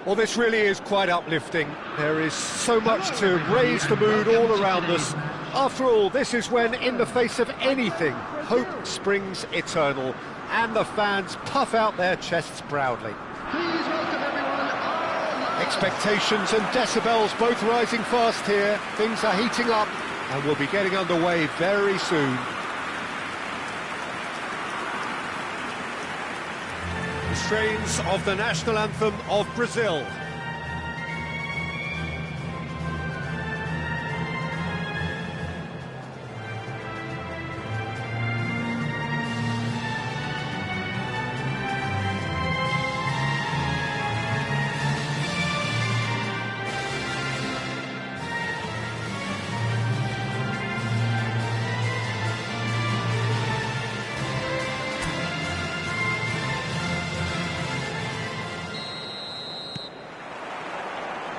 Well, this really is quite uplifting. There is so much to raise the mood all around us. After all, this is when, in the face of anything, hope springs eternal, and the fans puff out their chests proudly. Please welcome everyone. Expectations and decibels both rising fast here. Things are heating up, and we'll be getting underway very soon. The strains of the national anthem of Brazil.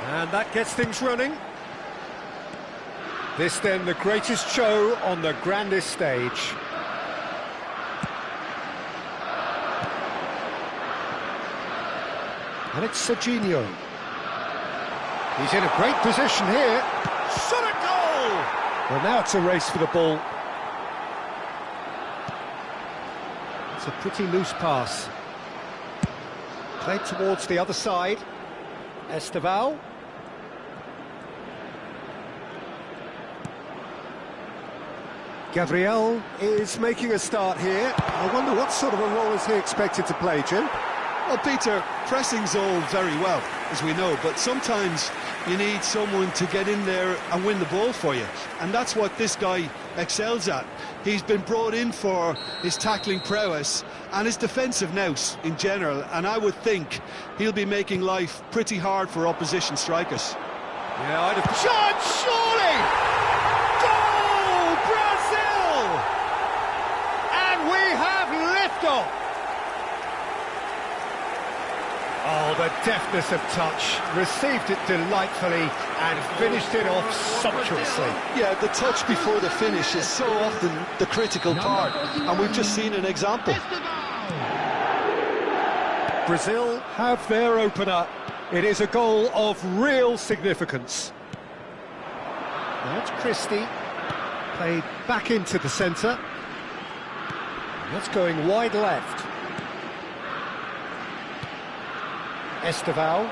And that gets things running. This then the greatest show on the grandest stage. And it's Serginho. He's in a great position here. Shot a goal! Well, now it's a race for the ball. It's a pretty loose pass. Played towards the other side. Esteval. Gabriel is making a start here. I wonder what sort of a role is he expected to play, Jim? Well, Peter, pressing's all very well, as we know, but sometimes you need someone to get in there and win the ball for you, and that's what this guy excels at. He's been brought in for his tackling prowess and his defensive nous in general, and I would think he'll be making life pretty hard for opposition strikers. Yeah, I'd have... Shot, surely! Goal, Brazil! And we have liftoff! Oh, the deftness of touch, received it delightfully and finished it off sumptuously. Yeah, the touch before the finish is so often the critical part, and we've just seen an example. Brazil have their opener. It is a goal of real significance. Now it's Christie, played back into the centre. That's going wide left. Esteval.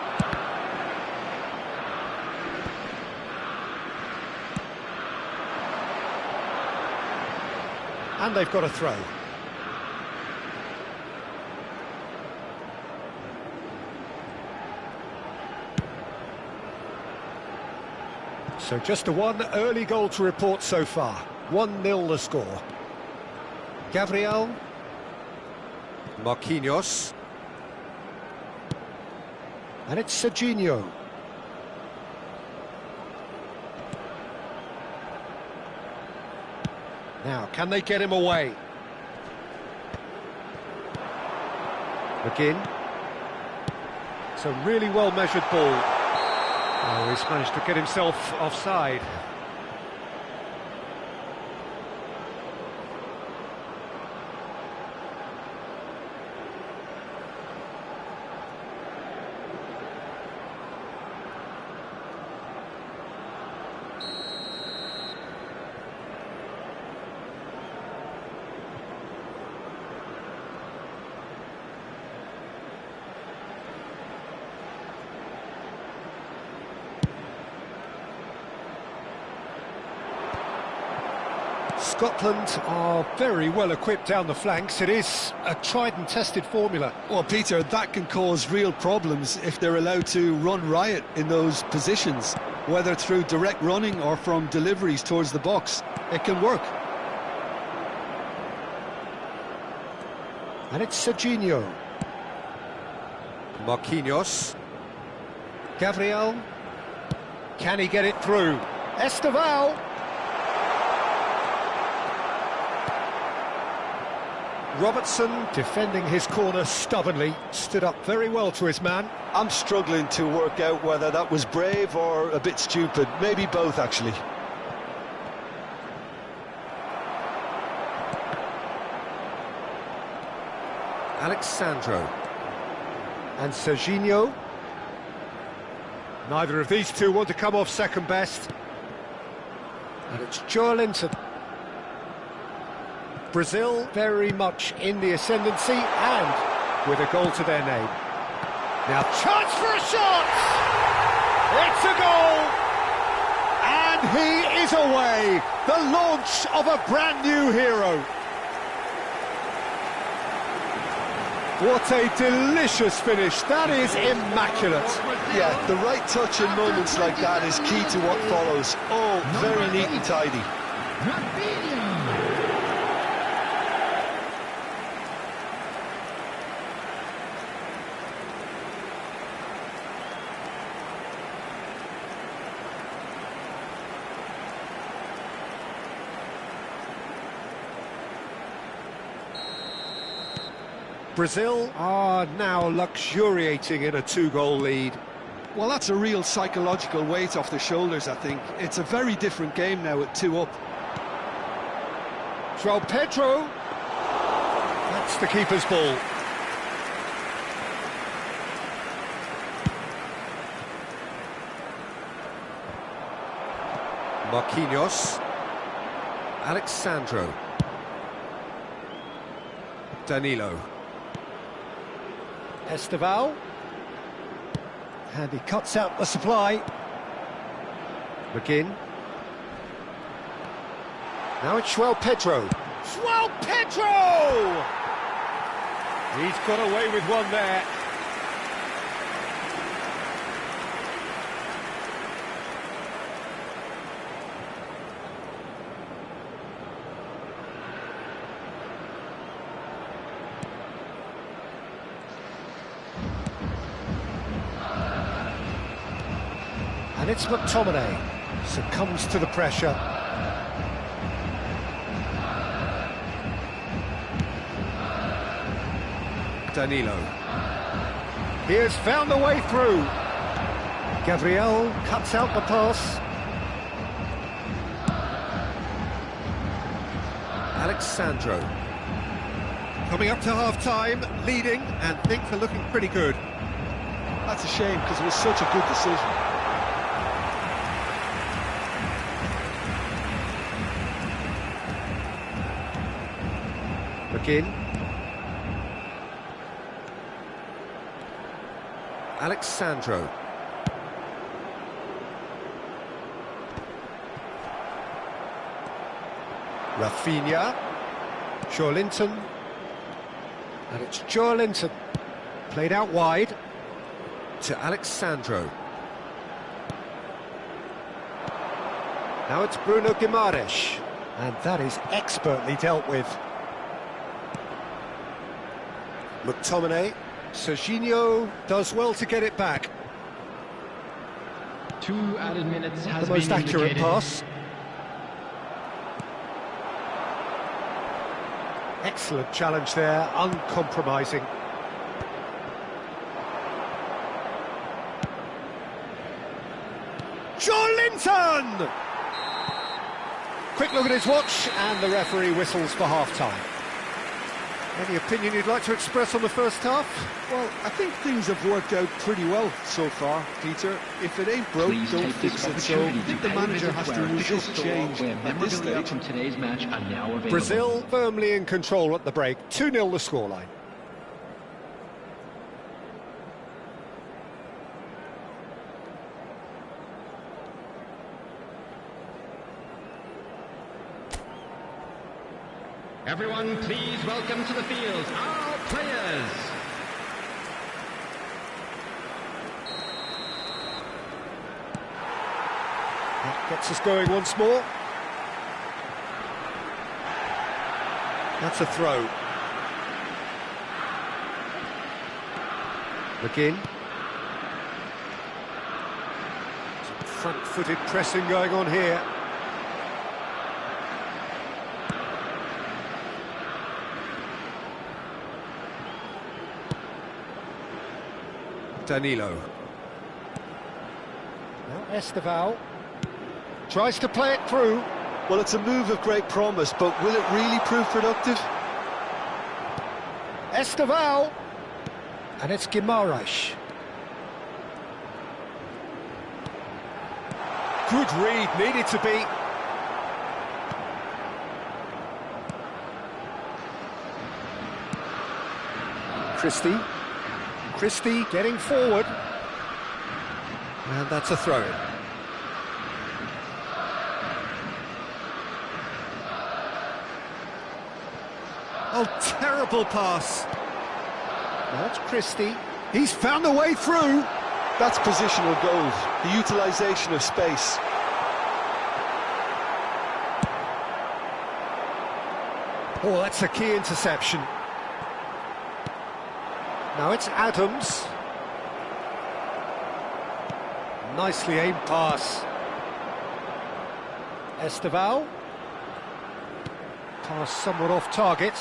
And they've got a throw. So just a one early goal to report so far. 1-0 the score. Gabriel. Marquinhos. And it's Serginho. Now, can they get him away? McGinn. It's a really well-measured ball. Oh, he's managed to get himself offside. Scotland are very well equipped down the flanks. It is a tried and tested formula. Well, Peter, that can cause real problems if they're allowed to run riot in those positions, whether through direct running or from deliveries towards the box. It can work. And it's Serginho. Marquinhos. Gabriel. Can he get it through? Esteval. Robertson, defending his corner stubbornly, stood up very well to his man. I'm struggling to work out whether that was brave or a bit stupid. Maybe both, actually. Alexandro. And Serginho. Neither of these two want to come off second best. And it's Joelinton. Brazil very much in the ascendancy and with a goal to their name. Now chance for a shot! It's a goal! And he is away! The launch of a brand new hero. What a delicious finish. That is immaculate. Yeah, the right touch in moments like that is key to what follows. Oh, very neat and tidy. Brazil are now luxuriating in a two-goal lead. Well, that's a real psychological weight off their shoulders, I think. It's a very different game now at 2 up. João Pedro. That's the keeper's ball. Marquinhos. Alexandro. Danilo. Esteval. And he cuts out the supply. McGinn. Now it's João Pedro. João Pedro! He's got away with one there. And it's McTominay, succumbs to the pressure. Danilo. He has found the way through. Gabriel cuts out the pass. Alexandro. Coming up to half-time, leading, and things are looking pretty good. That's a shame, because it was such a good decision. McGinn. Alexandro. Rafinha. Joelinton. And it's Joelinton. Played out wide to Alexandro. Now it's Bruno Guimaraes. And that is expertly dealt with. McTominay. Serginho does well to get it back. 2 added minutes has The most been accurate indicated. pass. Excellent challenge there, uncompromising. Joelinton! Quick look at his watch, and the referee whistles for half-time. Any opinion you'd like to express on the first half? Well, I think things have worked out pretty well so far, Peter. If it ain't broke, Please don't take fix this it. So I opportunity think to the pay a manager visit has to to our official resist store change where at this memorabilia stage. from today's match are now available. Brazil firmly in control at the break, 2-0 the scoreline. Everyone, please welcome to the field our players. That gets us going once more. That's a throw. McGinn. Some front-footed pressing going on here. Danilo. Now Estevao tries to play it through. Well, it's a move of great promise, but will it really prove productive? Estevao. And it's Guimaraes. Good read, needed to be. Christie getting forward. And that's a throw-in. Oh, terrible pass. Now it's Christie. He's found a way through. That's positional goals, the utilisation of space. Oh, that's a key interception. Now it's Adams. Nicely aimed pass. Estevao. Pass somewhat off target.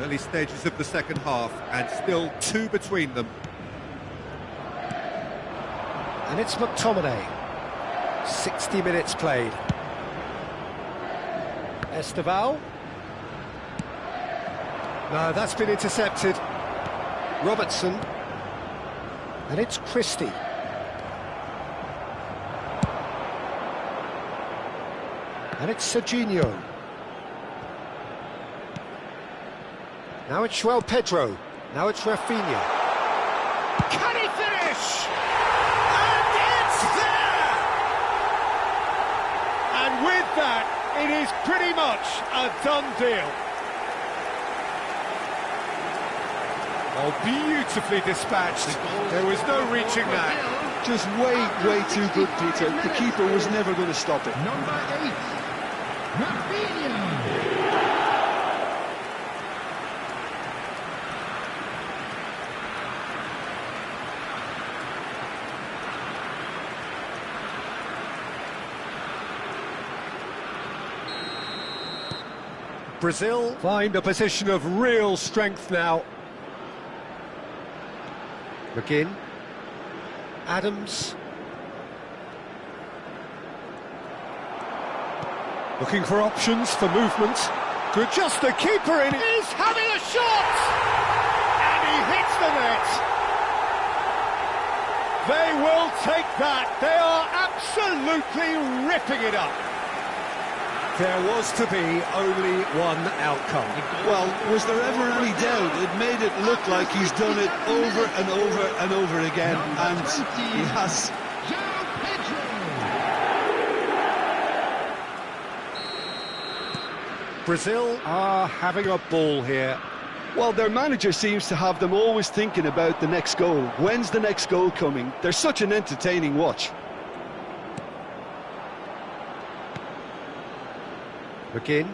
Early stages of the second half, and still 2 between them. And it's McTominay. 60 minutes played. Estevao. No, that's been intercepted. Robertson. And it's Christie. And it's Serginho. Now it's João Pedro. Now it's Rafinha. Can he finish? And it's there! And with that, it is pretty much a done deal. Oh, beautifully dispatched. There was no reaching that. Just way too good, Peter. The keeper was never going to stop it. Number 8, Rafinha. Brazil find a position of real strength now. McGinn. Adams. Looking for options for movement. Good, just the keeper in. He's having a shot! And he hits the net. They will take that. They are absolutely ripping it up. There was to be only one outcome. Well, was there ever any doubt? It made it look like he's done it over and over and over again, and he has. Brazil are having a ball here. Well, their manager seems to have them always thinking about the next goal. When's the next goal coming? They're such an entertaining watch. McGinn.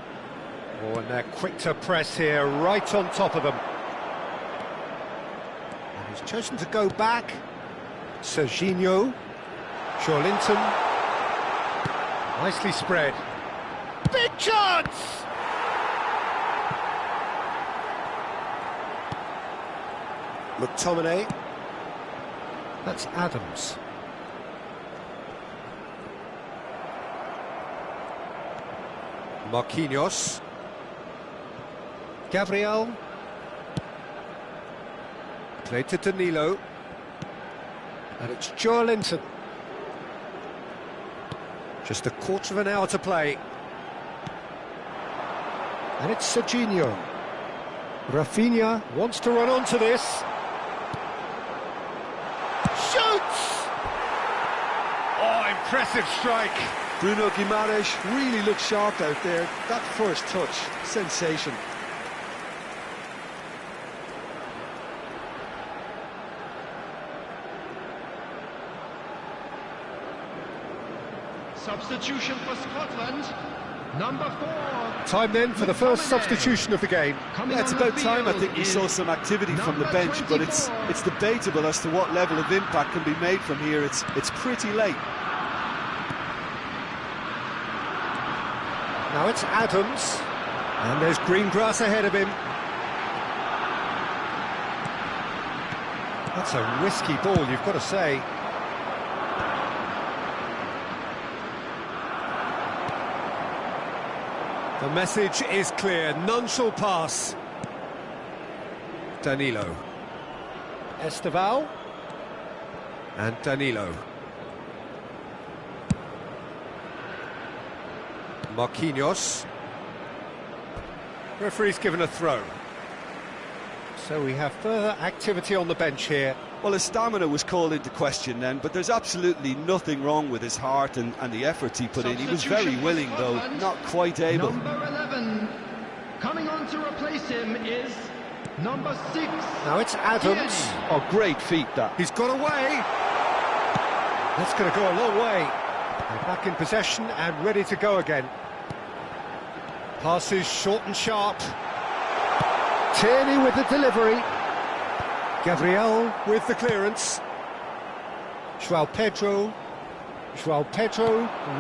Oh, and they're quick to press here, right on top of them. And he's chosen to go back. Serginho. Joelinton. Nicely spread. Big chance! McTominay. That's Adams. Marquinhos. Gabriel. Played to Danilo. And it's Joelinton. Just a quarter of an hour to play. And it's Serginho. Rafinha wants to run onto this. Shoots! Oh, impressive strike. Bruno Guimaraes really looked sharp out there. That first touch, sensation. Substitution for Scotland, number 4. Time then for the first substitution of the game. Yeah, it's about time I think we saw some activity from the bench, but it's debatable as to what level of impact can be made from here. It's pretty late. Now it's Adams, and there's green grass ahead of him. That's a risky ball, you've got to say. The message is clear, none shall pass. Danilo. Esteval. And Danilo. Marquinhos. Referee's given a throw. So we have further activity on the bench here. Well, his stamina was called into question then, but there's absolutely nothing wrong with his heart and the efforts he put in. He was very willing, though, not quite able. Number 11, coming on to replace him is number 6. Now it's Adams. Oh, great feat, that. He's got away. That's going to go a long way. They're back in possession and ready to go again. Passes short and sharp. Tierney with the delivery. Gabriel with the clearance. João Pedro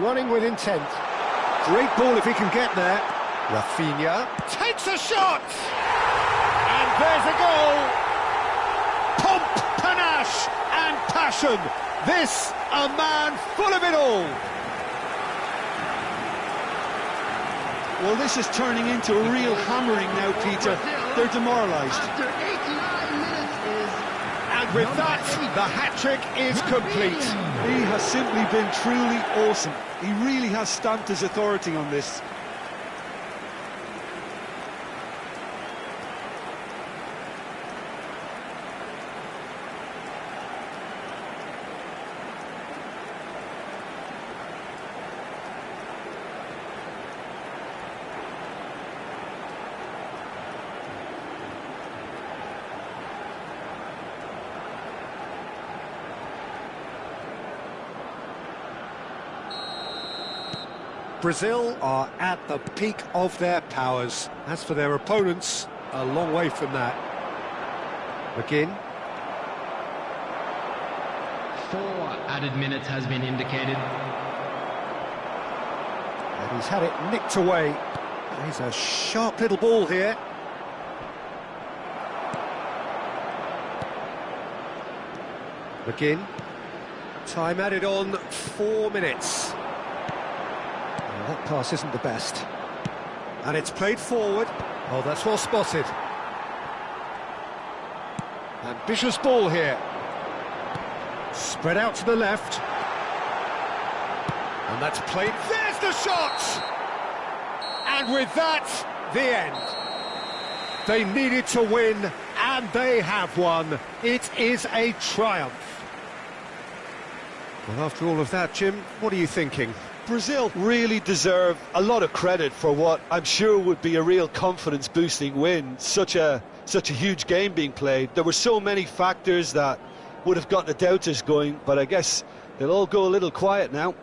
running with intent. Great ball if he can get there. Rafinha takes a shot! And there's a goal! Pomp, panache and passion. This, a man full of it all. Well, this is turning into a real hammering now, Peter. They're demoralised. After 89 minutes is... And with that, the hat-trick is complete. He has simply been truly awesome. He really has stamped his authority on this. Brazil are at the peak of their powers. As for their opponents, a long way from that. McGinn. 4 added minutes has been indicated. And he's had it nicked away. He's a sharp little ball here. McGinn. Time added on 4 minutes. Well, that pass isn't the best. And it's played forward. Oh, that's well spotted. Ambitious ball here. Spread out to the left. And that's played. There's the shot! And with that, the end. They needed to win, and they have won. It is a triumph. Well, after all of that, Jim, what are you thinking? Brazil really deserve a lot of credit for what I'm sure would be a real confidence-boosting win. Such a huge game being played. There were so many factors that would have got the doubters going, but I guess they'll all go a little quiet now.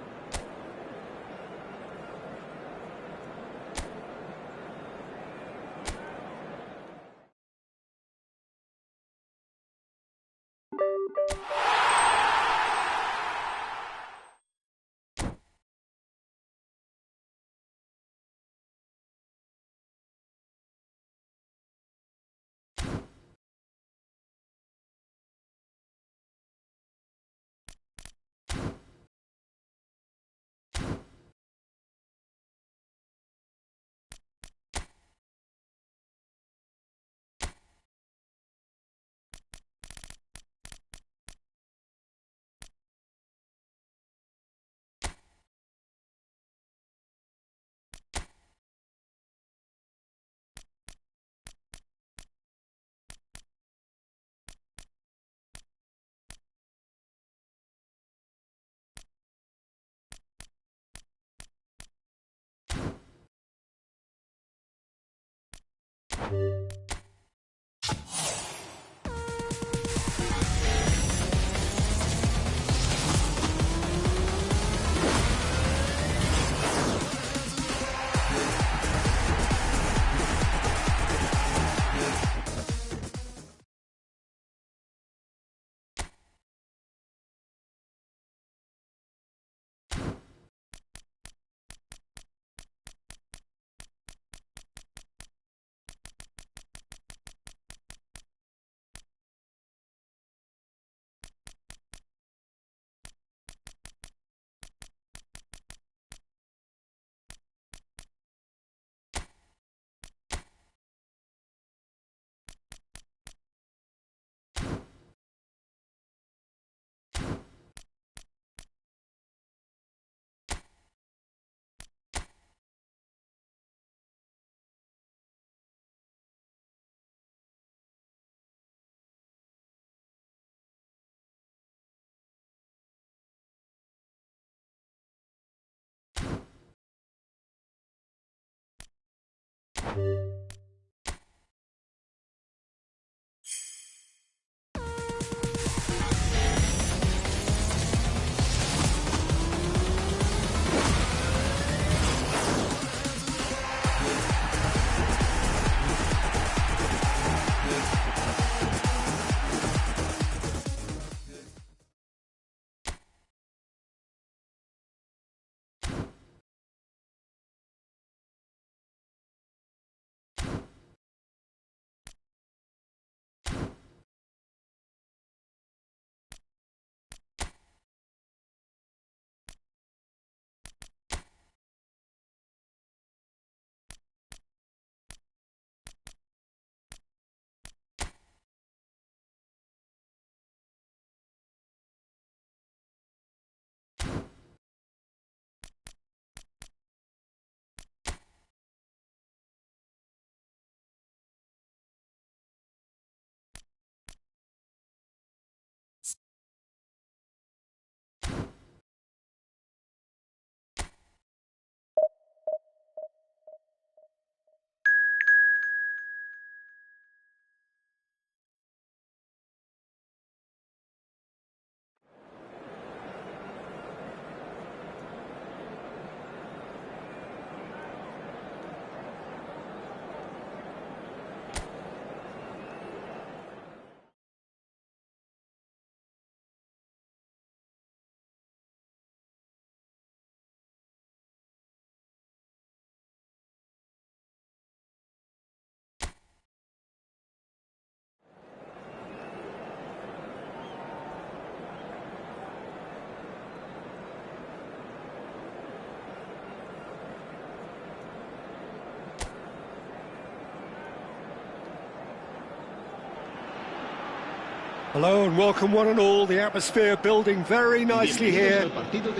Hello and welcome one and all. The atmosphere building very nicely here.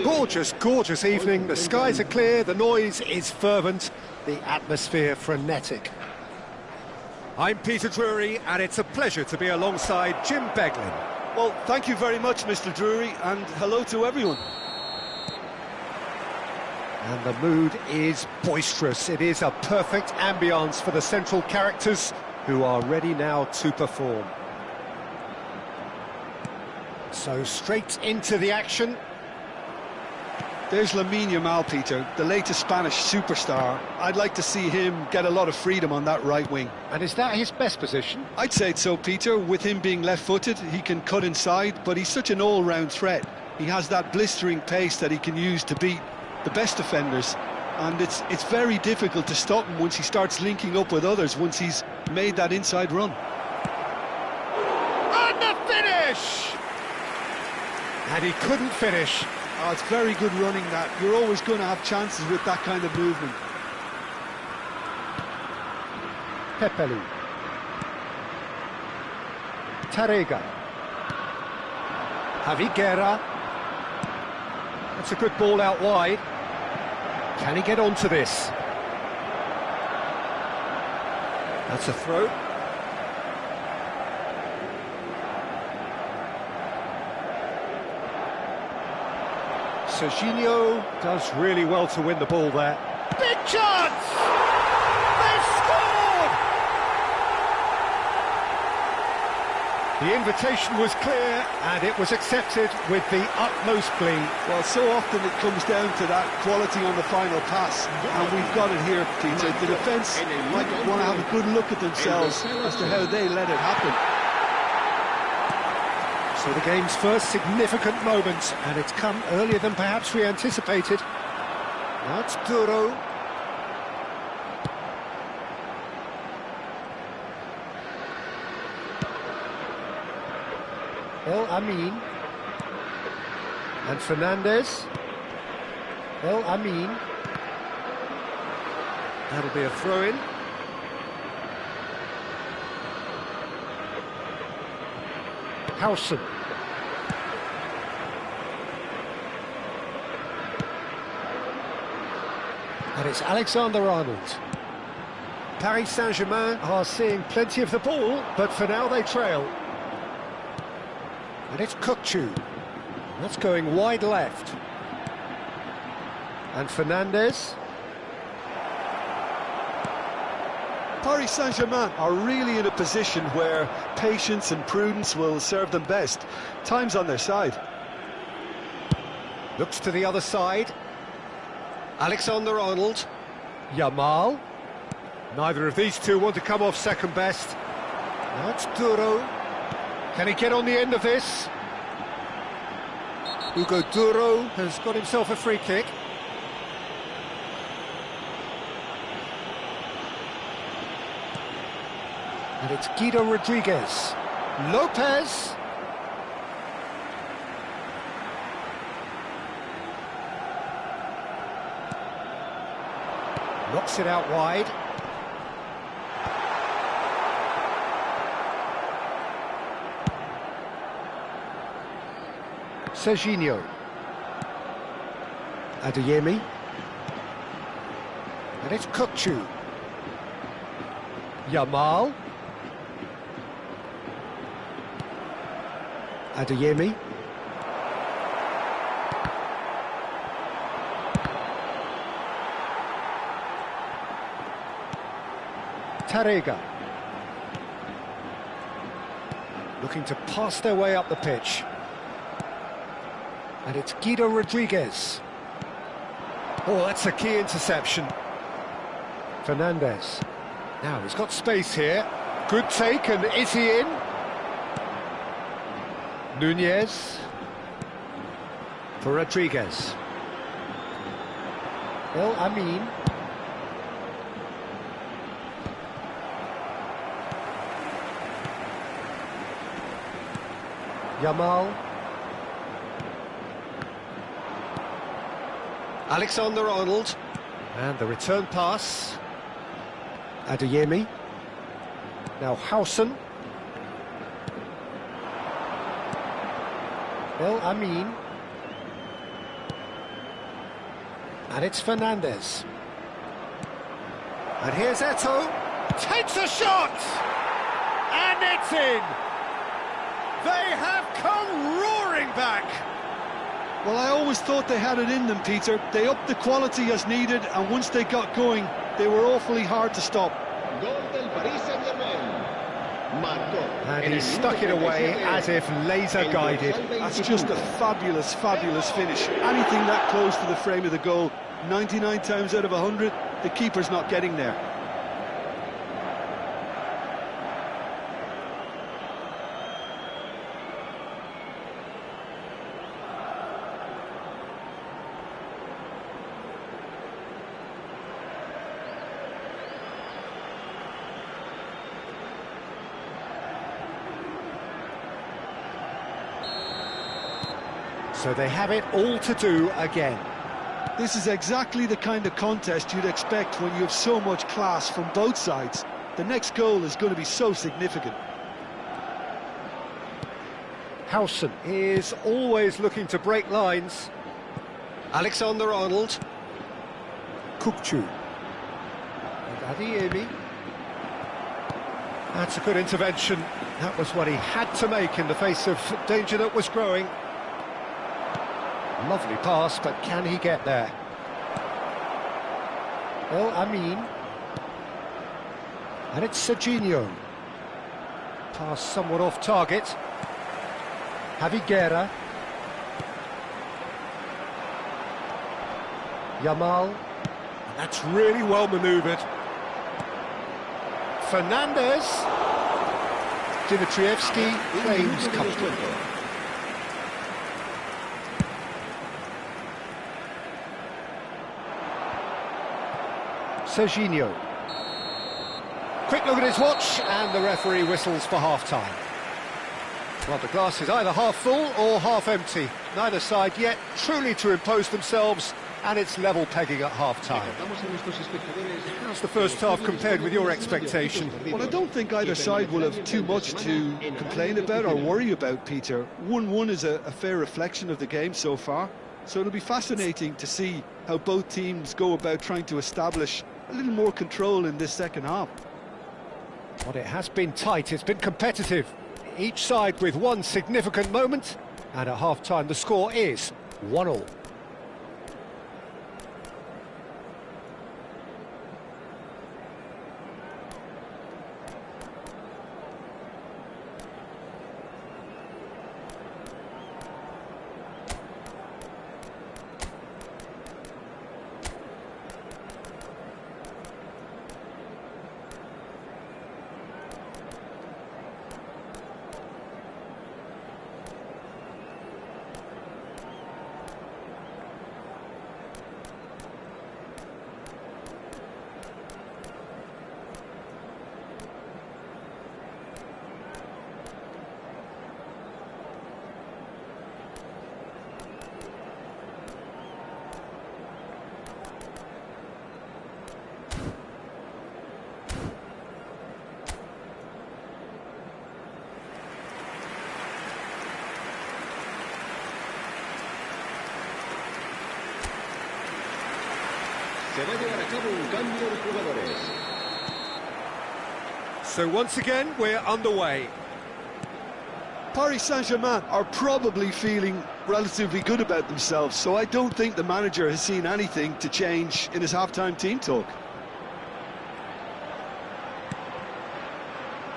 Gorgeous, gorgeous evening. The skies are clear, the noise is fervent, the atmosphere frenetic. I'm Peter Drury, and it's a pleasure to be alongside Jim Beglin. Well, thank you very much, Mr. Drury, and hello to everyone. And the mood is boisterous. It is a perfect ambience for the central characters who are ready now to perform. So straight into the action. There's Lamine Yamal, Peter, the latest Spanish superstar. I'd like to see him get a lot of freedom on that right wing. And is that his best position? I'd say so, Peter. With him being left-footed, he can cut inside, but he's such an all-round threat. He has that blistering pace that he can use to beat the best defenders, and it's very difficult to stop him once he starts linking up with others, once he's made that inside run. And the finish! And he couldn't finish. Oh, it's very good running that. You're always going to have chances with that kind of movement. Pepelu. Tarega. Javi Guerra. That's a good ball out wide. Can he get onto this? That's a throw. Serginho does really well to win the ball there. Big chance! They've scored! The invitation was clear and it was accepted with the utmost glee. Well, so often it comes down to that quality on the final pass, and we've got it here, Peter. The defence might want to have a good look at themselves as to how they let it happen. So the game's first significant moment, and it's come earlier than perhaps we anticipated. That's Duro. El Amin. And Fernandez. El Amin. That'll be a throw-in. Howson. And it's Alexander-Arnold. Paris Saint-Germain are seeing plenty of the ball, but for now they trail. And it's Kukçu. That's going wide left. And Fernandez. Paris Saint-Germain are really in a position where patience and prudence will serve them best. Time's on their side. Looks to the other side. Alexander-Arnold. Yamal. Neither of these two want to come off second best. That's Duro. Can he get on the end of this? Hugo Duro has got himself a free kick. And it's Guido Rodriguez. Lopez. Knocks it out wide. Serginho. Adeyemi. And it's Kukçu. Yamal. Adeyemi. Tarega. Looking to pass their way up the pitch. And it's Guido Rodriguez. Oh, that's a key interception. Fernandez. Now, he's got space here. Good take, and is he in? Nunez. For Rodriguez. El Amin. Yamal. Alexander-Arnold. And the return pass. Adeyemi. Now Howson. Well, Amin. And it's Fernandez. And here's Eto'o. Takes a shot! And it's in! They have come roaring back! Well, I always thought they had it in them, Peter. They upped the quality as needed, and once they got going, they were awfully hard to stop. Gol del Paris Saint-Germain. Marcó. And he stuck it away as if laser-guided. That's just a fabulous, fabulous finish. Anything that close to the frame of the goal, 99 times out of 100, the keeper's not getting there. So they have it all to do again. This is exactly the kind of contest you'd expect when you have so much class from both sides. The next goal is going to be so significant. Howson is always looking to break lines. Alexander-Arnold. Kukçu. And Adeyemi. That's a good intervention. That was what he had to make in the face of danger that was growing. Lovely pass, but can he get there? Well, Amin. And it's Serginho. Pass somewhat off target. Javi Guerra. Yamal. That's really well manoeuvred. Fernandez. Dimitrievski claims comfort. Serginho. Quick look at his watch, and the referee whistles for half-time. Well, the glass is either half full or half empty. Neither side yet truly to impose themselves, and it's level pegging at half-time. How's the first half compared with your expectation? Well, I don't think either side will have too much to complain about or worry about, Peter. 1-1 is a fair reflection of the game so far, so it'll be fascinating to see how both teams go about trying to establish a little more control in this second half. Well, it has been tight, it's been competitive. Each side with one significant moment, and at half-time the score is 1-1. Se va a llevar a cabo un cambio de jugadores. So once again, we're underway. Paris Saint-Germain are probably feeling relatively good about themselves, so I don't think the manager has seen anything to change in his half-time team talk.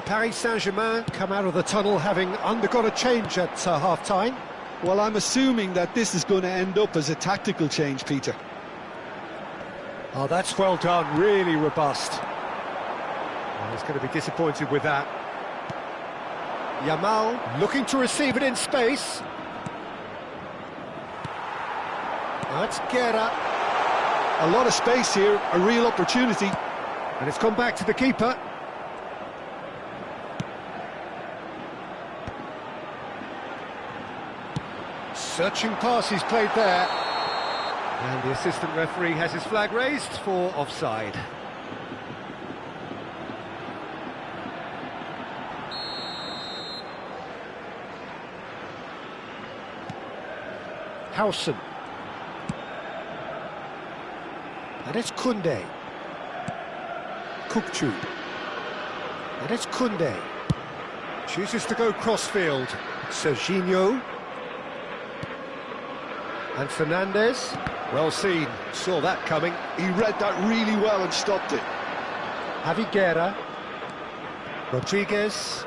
Paris Saint-Germain come out of the tunnel having undergone a change at half-time. Well, I'm assuming that this is going to end up as a tactical change, Peter. Oh, that's well done, really robust. Well, he's going to be disappointed with that. Yamal looking to receive it in space. That's Guerra. A lot of space here, a real opportunity. And it's gone back to the keeper. Searching pass he's played there. And the assistant referee has his flag raised for offside. Howson. And it's Koundé. Kukçu. And it's Koundé. Chooses to go crossfield. Serginho. And Fernandez. Well seen. Saw that coming. He read that really well and stopped it. Javi Guerra. Rodriguez.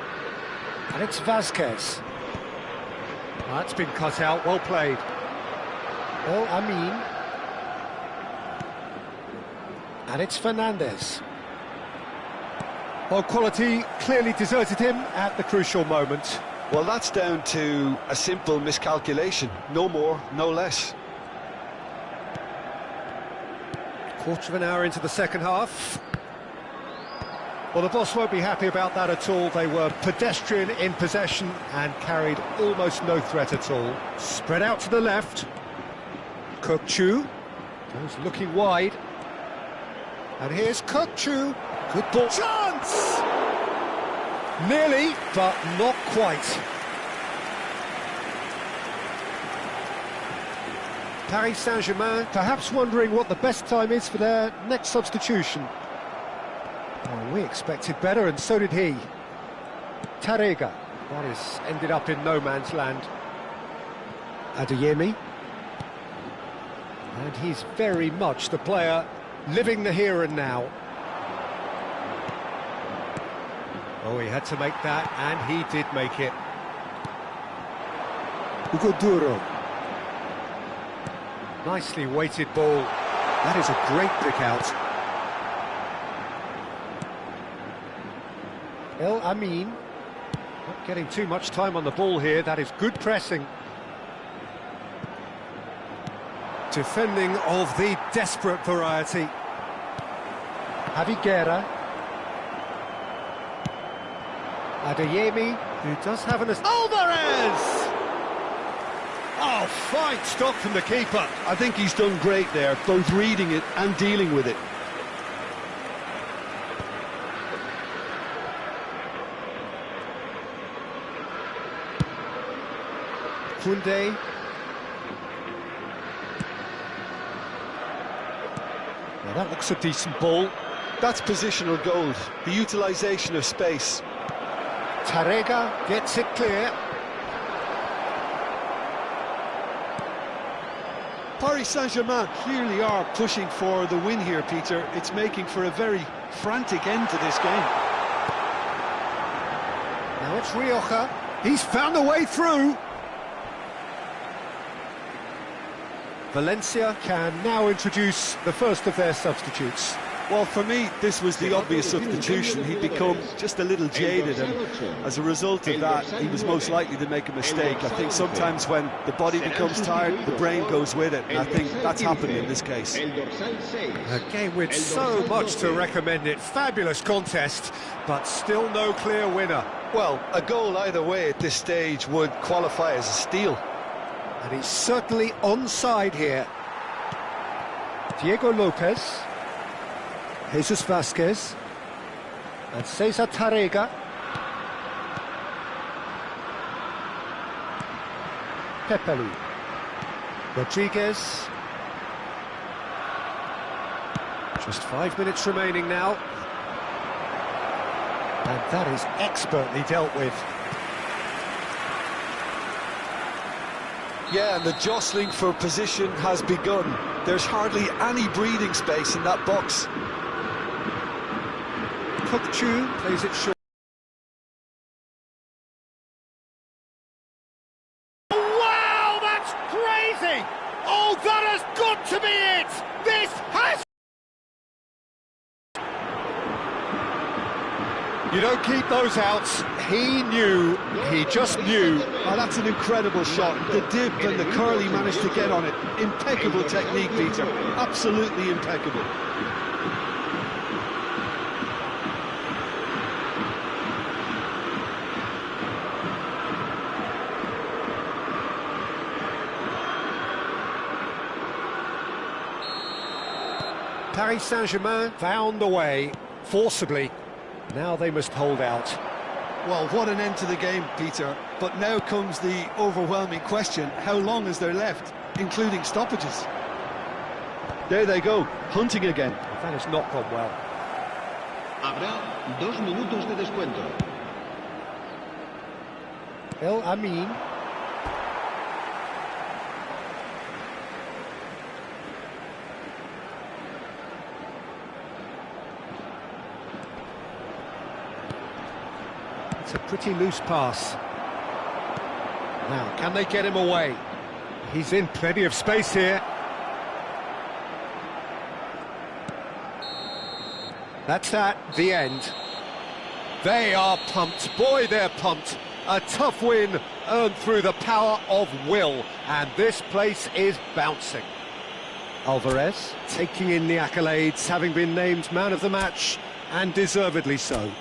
And it's Vasquez. That's been cut out. Well played. El Amin. And it's Fernandez. Well, quality clearly deserted him at the crucial moment. Well, that's down to a simple miscalculation. No more, no less. Quarter of an hour into the second half. Well, the boss won't be happy about that at all. They were pedestrian in possession and carried almost no threat at all. Spread out to the left. Kukçu goes looking wide. And here's Kukçu. Good ball. Chance! Nearly, but not quite. Paris Saint-Germain perhaps wondering what the best time is for their next substitution. Well, we expected better, and so did he. Tarega. That has ended up in no man's land. Adeyemi. And he's very much the player living the here and now. Oh, he had to make that, and he did make it. Hugo Duro. Nicely weighted ball. That is a great pick out. El Amin. Not getting too much time on the ball here. That is good pressing. Defending of the desperate variety. Javi Guerra. Adeyemi, who does have an... Alvarez! Oh, fine stop from the keeper. I think he's done great there, both reading it and dealing with it. Koundé. Well, that looks a decent ball. That's positional gold, the utilisation of space. Tarega gets it clear. Paris Saint-Germain clearly are pushing for the win here, Peter. It's making for a very frantic end to this game. Now it's Rioja. He's found a way through. Valencia can now introduce the first of their substitutes. Well, for me, this was the obvious substitution. He'd become just a little jaded, and as a result of that, he was most likely to make a mistake. I think sometimes when the body becomes tired, the brain goes with it, and I think that's happened in this case. A game with so much to recommend it. Fabulous contest, but still no clear winner. Well, a goal either way at this stage would qualify as a steal. And he's certainly onside here. Diego Lopez. Jesus Vasquez. And Cesar Tarega. Pepelu. Rodriguez. Just 5 minutes remaining now. And that is expertly dealt with. Yeah, and the jostling for position has begun. There's hardly any breathing space in that box. Kukçu plays it short. Wow, that's crazy! Oh, that has got to be it! This has... You don't keep those outs. He knew, he just knew. Oh, that's an incredible shot. The dip and the curl he managed to get on it. Impeccable technique, Peter. Absolutely impeccable. Paris Saint-Germain found a way, forcibly. Now they must hold out. Well, what an end to the game, Peter. But now comes the overwhelming question: how long is there left? including stoppages. There they go, hunting again. That has not gone well. Habrá 2 minutos de descuento. El Amin. It's a pretty loose pass. Now, can they get him away? He's in plenty of space here. That's at the end. They are pumped. Boy, they're pumped. A tough win earned through the power of will. And this place is bouncing. Alvarez taking in the accolades, having been named man of the match, and deservedly so.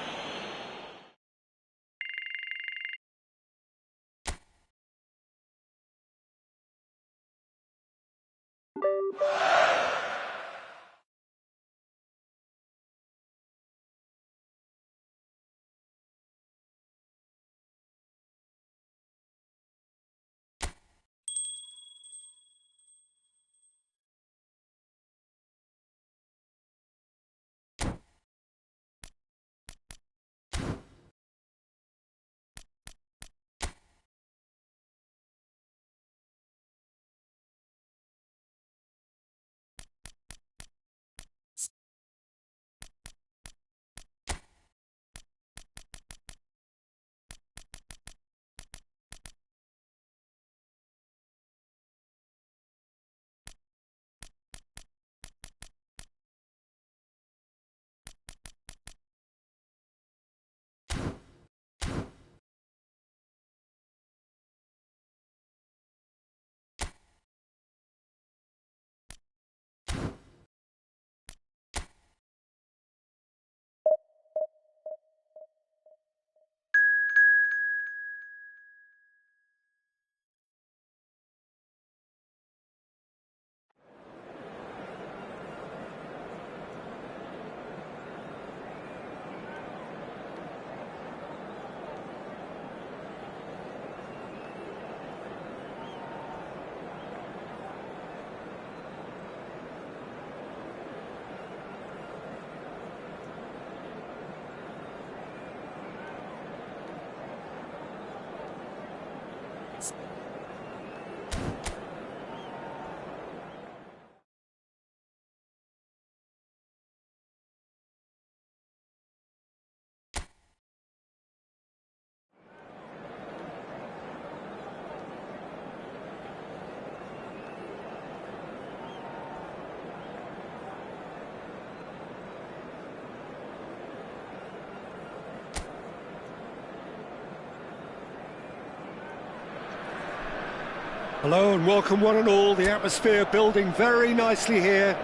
Hello and welcome one and all. The atmosphere building very nicely here.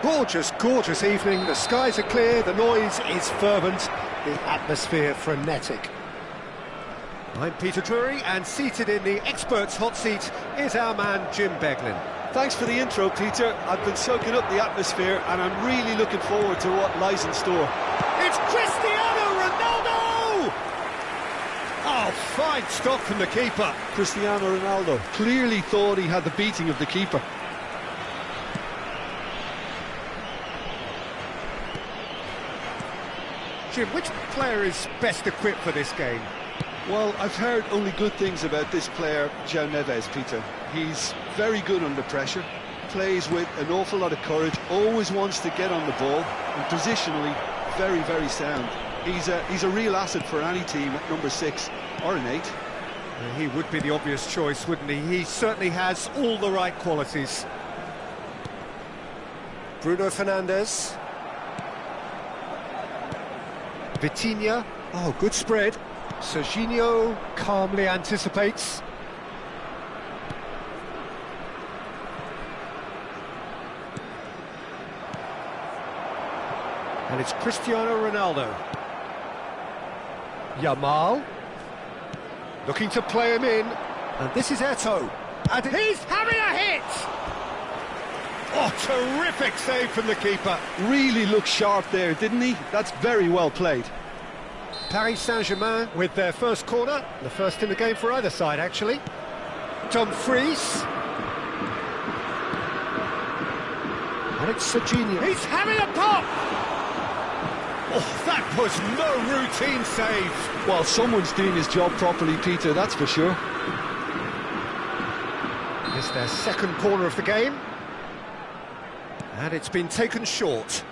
Gorgeous, gorgeous evening. The skies are clear, the noise is fervent, the atmosphere frenetic. I'm Peter Drury, and seated in the experts' hot seat is our man Jim Beglin. Thanks for the intro, Peter. I've been soaking up the atmosphere and I'm really looking forward to what lies in store. It's Cristiano Ronaldo! Oh, fine stop from the keeper. Cristiano Ronaldo clearly thought he had the beating of the keeper. Jim, which player is best equipped for this game? Well, I've heard only good things about this player, João Neves, Peter. He's very good under pressure, plays with an awful lot of courage, always wants to get on the ball, and positionally, very, very sound. He's a real asset for any team at number 6 or an 8. He would be the obvious choice, wouldn't he? He certainly has all the right qualities. Bruno Fernandes. Vitinha. Oh, good spread. Serginho calmly anticipates. And it's Cristiano Ronaldo. Yamal. Looking to play him in. And this is Eto'o. And he's having a hit! Oh, terrific save from the keeper. Really looked sharp there, didn't he? That's very well played. Paris Saint-Germain with their first corner. The first in the game for either side, actually. Dumfries. And it's Serginho. He's having a pop! Oh, that was no routine save. Well, someone's doing his job properly, Peter, that's for sure. It's their second corner of the game. And it's been taken short.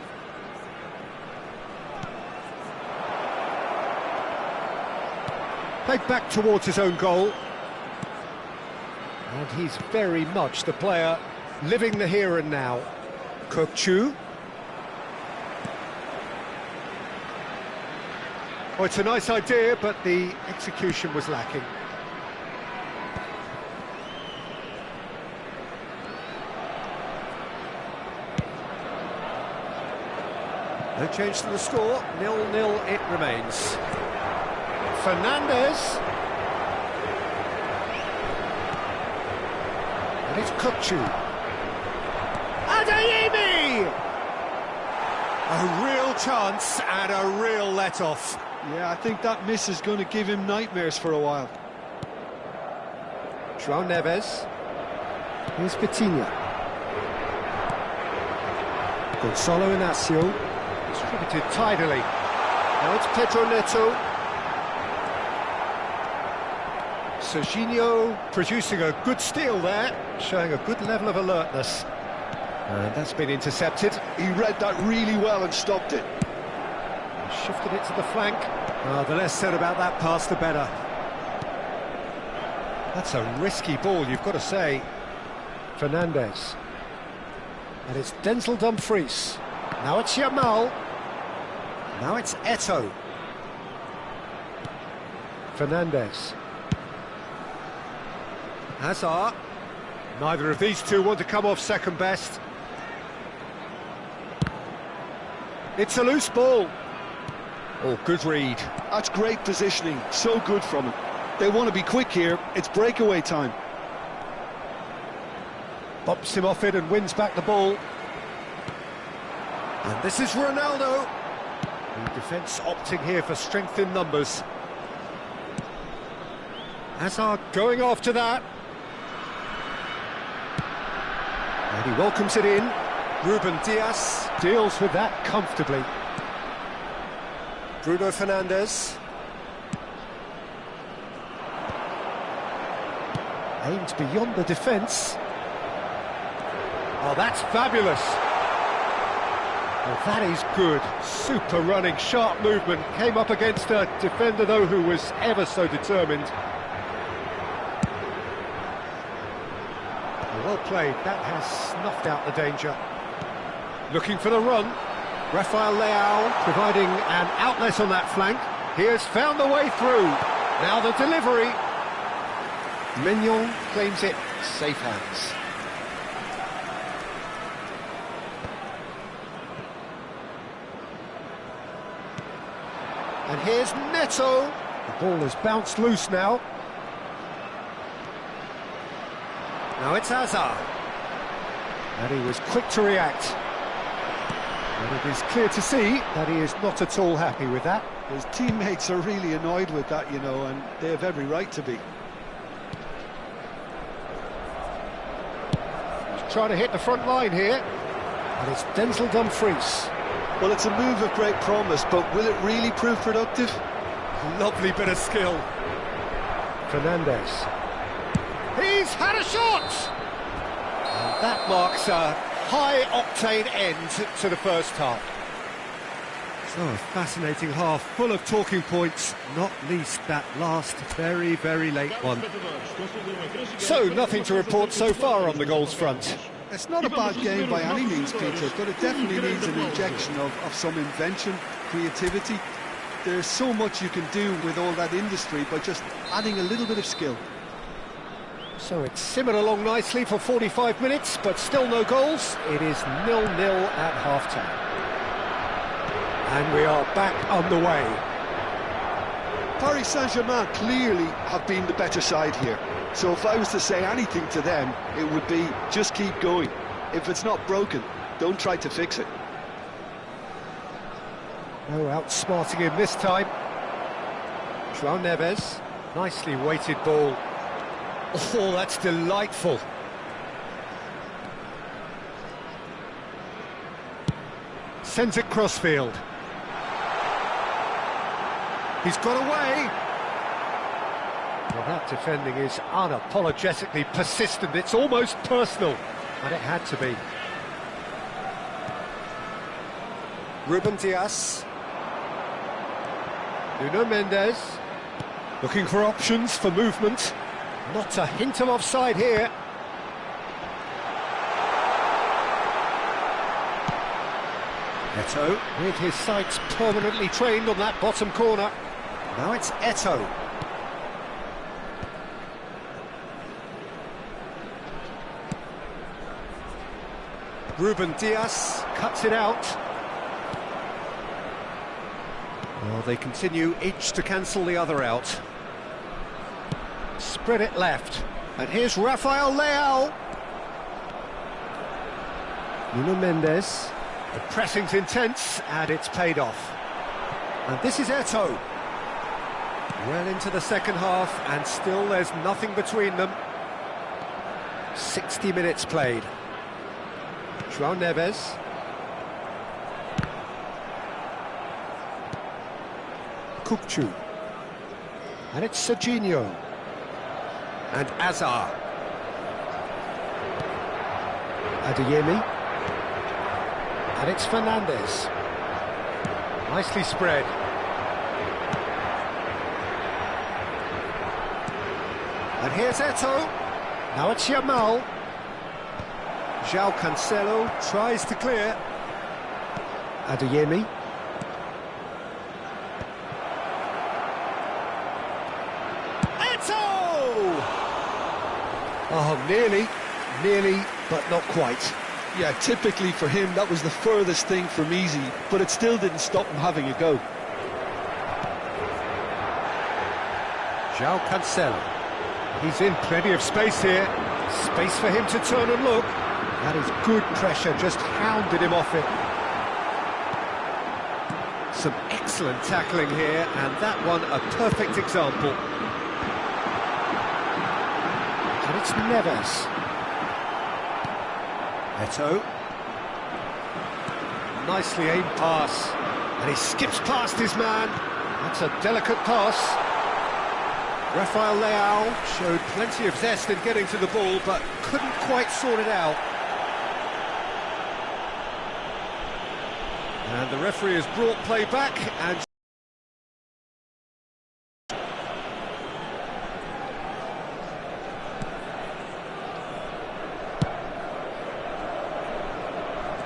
Played back towards his own goal. And he's very much the player living the here and now. Kokchu. Oh, it's a nice idea, but the execution was lacking. No change to the score, 0-0 it remains. Fernandez. And it's Kokchu. Adeyemi! A real chance and a real let-off. Yeah, I think that miss is going to give him nightmares for a while. João Neves. Here's Vitinha. Gonzalo Inacio. Distributed tidily. Now it's Pedro Neto. Serginho producing a good steal there, showing a good level of alertness. And that's been intercepted. He read that really well and stopped it. Shifted it to the flank. Oh, the less said about that pass, the better. That's a risky ball, you've got to say. Fernandez. And it's Denzel Dumfries. Now it's Yamal. Now it's Eto'o. Fernandez. Hazard. Neither of these two want to come off second best. It's a loose ball. Oh, good read. That's great positioning, so good from him. They want to be quick here, it's breakaway time. Bumps him off it and wins back the ball. And this is Ronaldo. The defence opting here for strength in numbers. Hazard going after that. And he welcomes it in. Ruben Dias Deals with that comfortably. Bruno Fernandes. Aimed beyond the defence. Oh, that's fabulous. Well, that is good. Super running, sharp movement. Came up against a defender, though, who was ever so determined. Well played. That has snuffed out the danger. Looking for the run. Rafael Leao providing an outlet on that flank. He has found the way through. Now the delivery. Mignon claims it. Safe hands. And here's Neto. The ball has bounced loose now. Now it's Hazard. And he was quick to react. And it is clear to see that he is not at all happy with that. His teammates are really annoyed with that, you know, and they have every right to be. He's trying to hit the front line here. And it's Denzel Dumfries. Well, it's a move of great promise, but will it really prove productive? Lovely bit of skill. Fernandez. He's had a shot! And that marks a high-octane end to the first half. So a fascinating half, full of talking points, not least that last very, very late one. So, nothing to report so far on the goals front. It's not a bad game by any means, Peter, but it definitely needs an injection of some invention, creativity. There's so much you can do with all that industry by just adding a little bit of skill. So it's simmered along nicely for 45 minutes, but still no goals. It is 0-0 at half-time. And we are back underway. Paris Saint-Germain clearly have been the better side here. So if I was to say anything to them, it would be just keep going. If it's not broken, don't try to fix it. No outsmarting him this time. João Neves, nicely weighted ball. Oh, that's delightful. Sends it crossfield. He's got away. Well, that defending is unapologetically persistent. It's almost personal, and it had to be. Ruben Dias. Nuno Mendes. Looking for options for movement. Not a hint of offside here. Eto'o. With his sights permanently trained on that bottom corner. Now it's Eto'o. Ruben Dias Cuts it out. Well, they continue each to cancel the other out. Spread it left. And here's Rafael Leao. Nuno Mendes. The pressing's intense, and it's paid off. And this is Eto'o. Well into the second half, and still there's nothing between them. 60 minutes played. João Neves. Kukçu. And it's Serginho. And Azar. Adeyemi. And it's Fernandes. Nicely spread. And here's Eto'o. Now it's Yamal. João Cancelo tries to clear. Adeyemi. Eto'o! Oh, nearly, but not quite. Yeah, typically for him, that was the furthest thing from easy, but it still didn't stop him having a go. João Cancelo. He's in plenty of space here. Space for him to turn and look. That is good pressure, just hounded him off it. Some excellent tackling here, and that one a perfect example. And it's Neves. Eto'o. Nicely aimed pass. And he skips past his man. That's a delicate pass. Rafael Leao showed plenty of zest in getting to the ball, but couldn't quite sort it out. And the referee has brought play back, and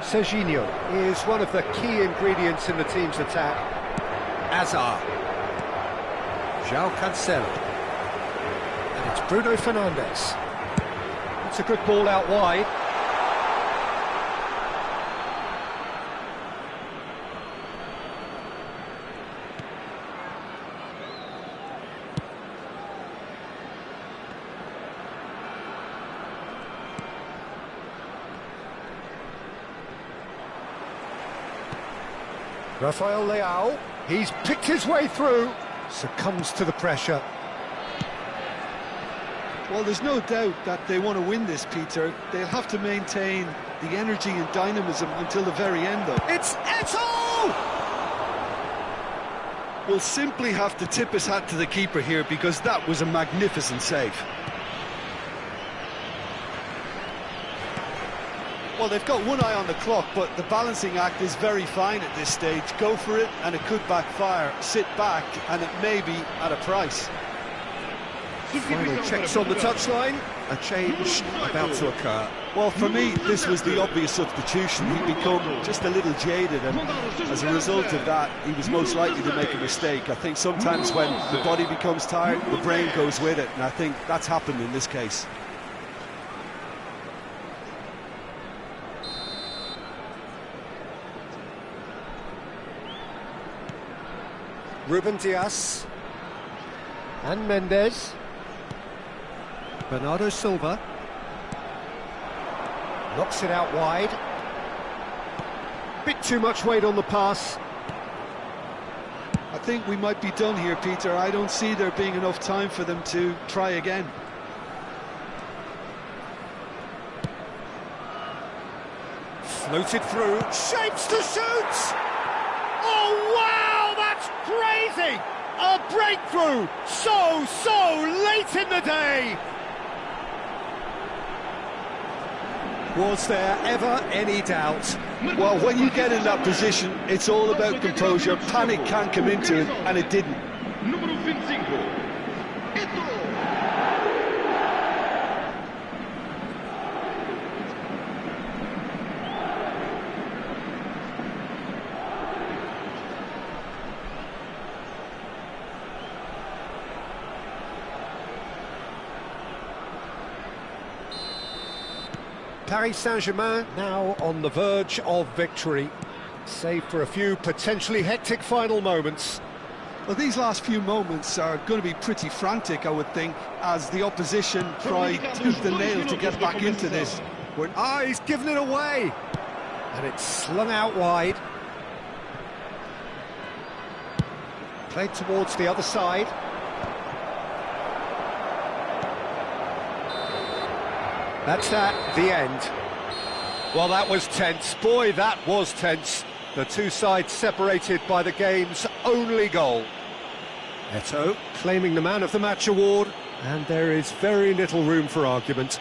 Serginho is one of the key ingredients in the team's attack. Azar. João Cancelo. And it's Bruno Fernandes. It's a good ball out wide. Rafael Leao, he's picked his way through, succumbs to the pressure. Well, there's no doubt that they want to win this, Peter. They'll have to maintain the energy and dynamism until the very end, though. It's Eto'o! We'll simply have to tip his hat to the keeper here, because that was a magnificent save. Well, they've got one eye on the clock, but the balancing act is very fine at this stage. Go for it, and it could backfire. Sit back, and it may be at a price. Final checks on the touchline. A change about to occur. Well, for me, this was the obvious substitution. He'd become just a little jaded, and as a result of that, he was most likely to make a mistake. I think sometimes when the body becomes tired, the brain goes with it, and I think that's happened in this case. Ruben Dias. And Mendes. Bernardo Silva. Knocks it out wide. Bit too much weight on the pass. I think we might be done here, Peter. I don't see there being enough time for them to try again. Floated through, shapes to shoot! Oh, wow, that's crazy! A breakthrough, so late in the day! Was there ever any doubt? Well, when you get in that position, it's all about composure. Panic can't come into it, and it didn't. Número 25. Eto'o. Paris Saint-Germain now on the verge of victory, save for a few potentially hectic final moments. Well, these last few moments are going to be pretty frantic, I would think, as the opposition try tooth and nail to get back into this. He's given it away! And it's slung out wide. Played towards the other side. That's the end. Well, that was tense. Boy, that was tense. The two sides separated by the game's only goal. Eto'o claiming the Man of the Match award, and there is very little room for argument.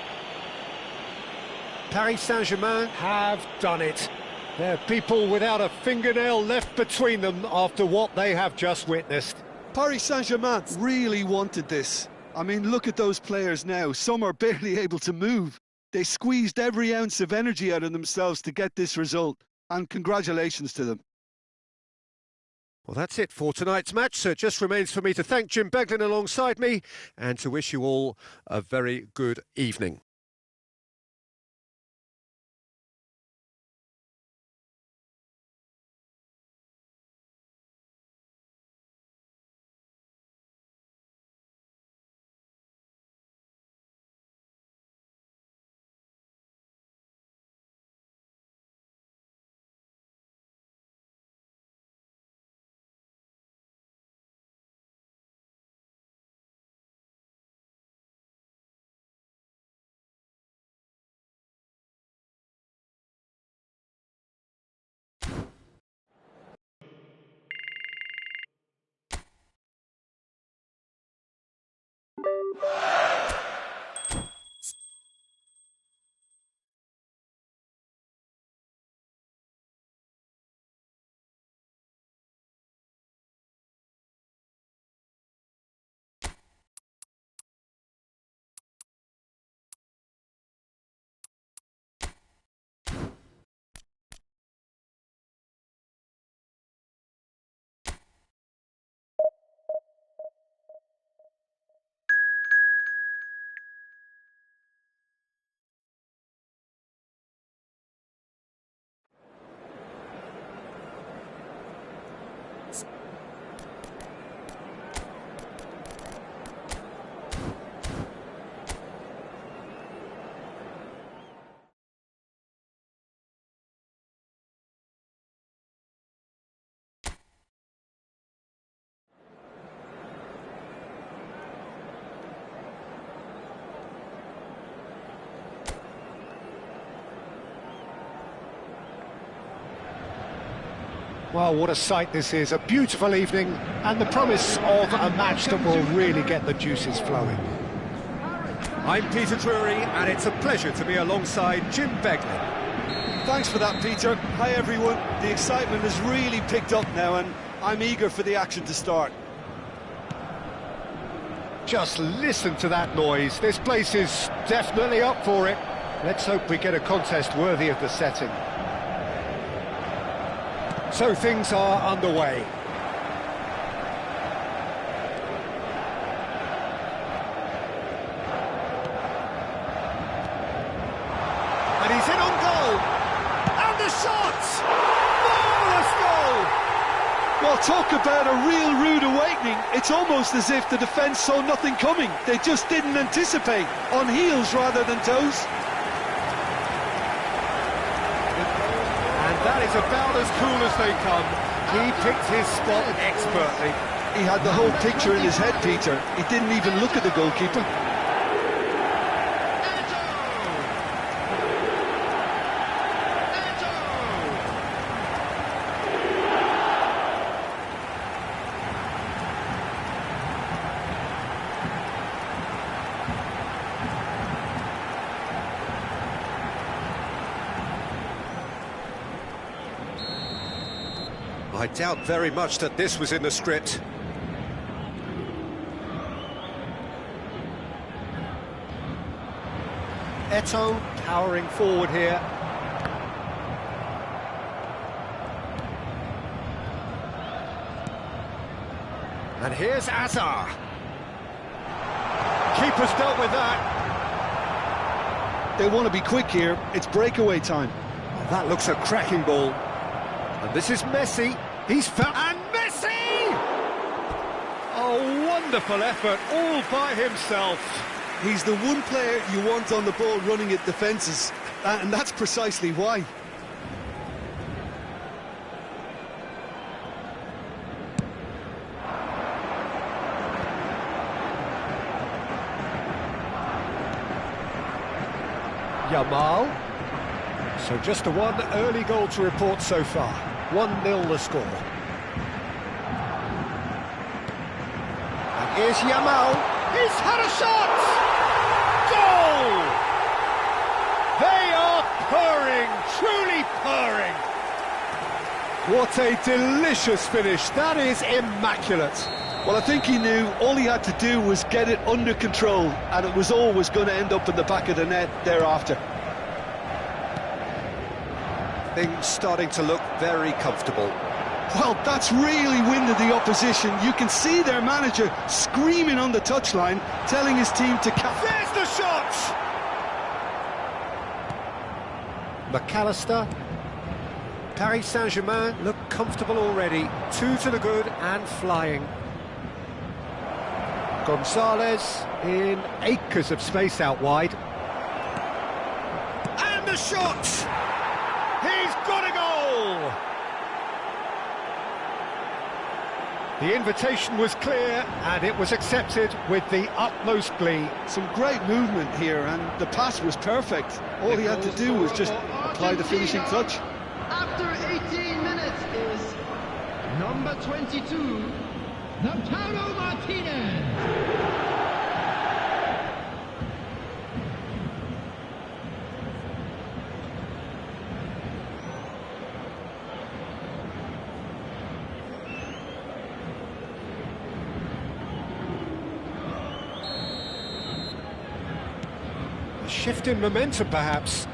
Paris Saint-Germain have done it. They're people without a fingernail left between them after what they have just witnessed. Paris Saint-Germain really wanted this. I mean, look at those players now. Some are barely able to move. They squeezed every ounce of energy out of themselves to get this result, and congratulations to them. Well, that's it for tonight's match, so it just remains for me to thank Jim Beglin alongside me and to wish you all a very good evening. Well, what a sight this is, a beautiful evening, and the promise of a match that will really get the juices flowing. I'm Peter Drury, and it's a pleasure to be alongside Jim Beglin. Thanks for that, Peter. Hi, everyone. The excitement has really picked up now, and I'm eager for the action to start. Just listen to that noise. This place is definitely up for it. Let's hope we get a contest worthy of the setting. So things are underway. And he's in on goal. And the shot! Marvellous goal! Well, talk about a real rude awakening. It's almost as if the defence saw nothing coming. They just didn't anticipate. On heels rather than toes. That is about as cool as they come. He picked his spot expertly. He had the whole picture in his head, Peter. He didn't even look at the goalkeeper. I doubt very much that this was in the script. Eto'o powering forward here. And here's Azar. Keeper's dealt with that. They want to be quick here. It's breakaway time. Oh, that looks a cracking ball. And this is Messi. He's found... And Messi! Oh, wonderful effort, all by himself. He's the one player you want on the ball running at defences, and that's precisely why. Yamal. So just the one early goal to report so far. 1-0 the score. And here's Yamal. He's had a shot! Goal! They are purring, truly purring. What a delicious finish. That is immaculate. Well, I think he knew all he had to do was get it under control, and it was always going to end up in the back of the net thereafter. Things starting to look very comfortable. Well, that's really winded the opposition. You can see their manager screaming on the touchline, telling his team to... There's the shot! McAllister. Paris Saint-Germain look comfortable already. 2 to the good and flying. Gonzalez in acres of space out wide. And the shot! He's got a goal! The invitation was clear and it was accepted with the utmost glee. Some great movement here, and the pass was perfect. All he had to do was just apply the finishing touch. After 18 minutes is number 22, Lautaro Martinez. A shift in momentum, perhaps.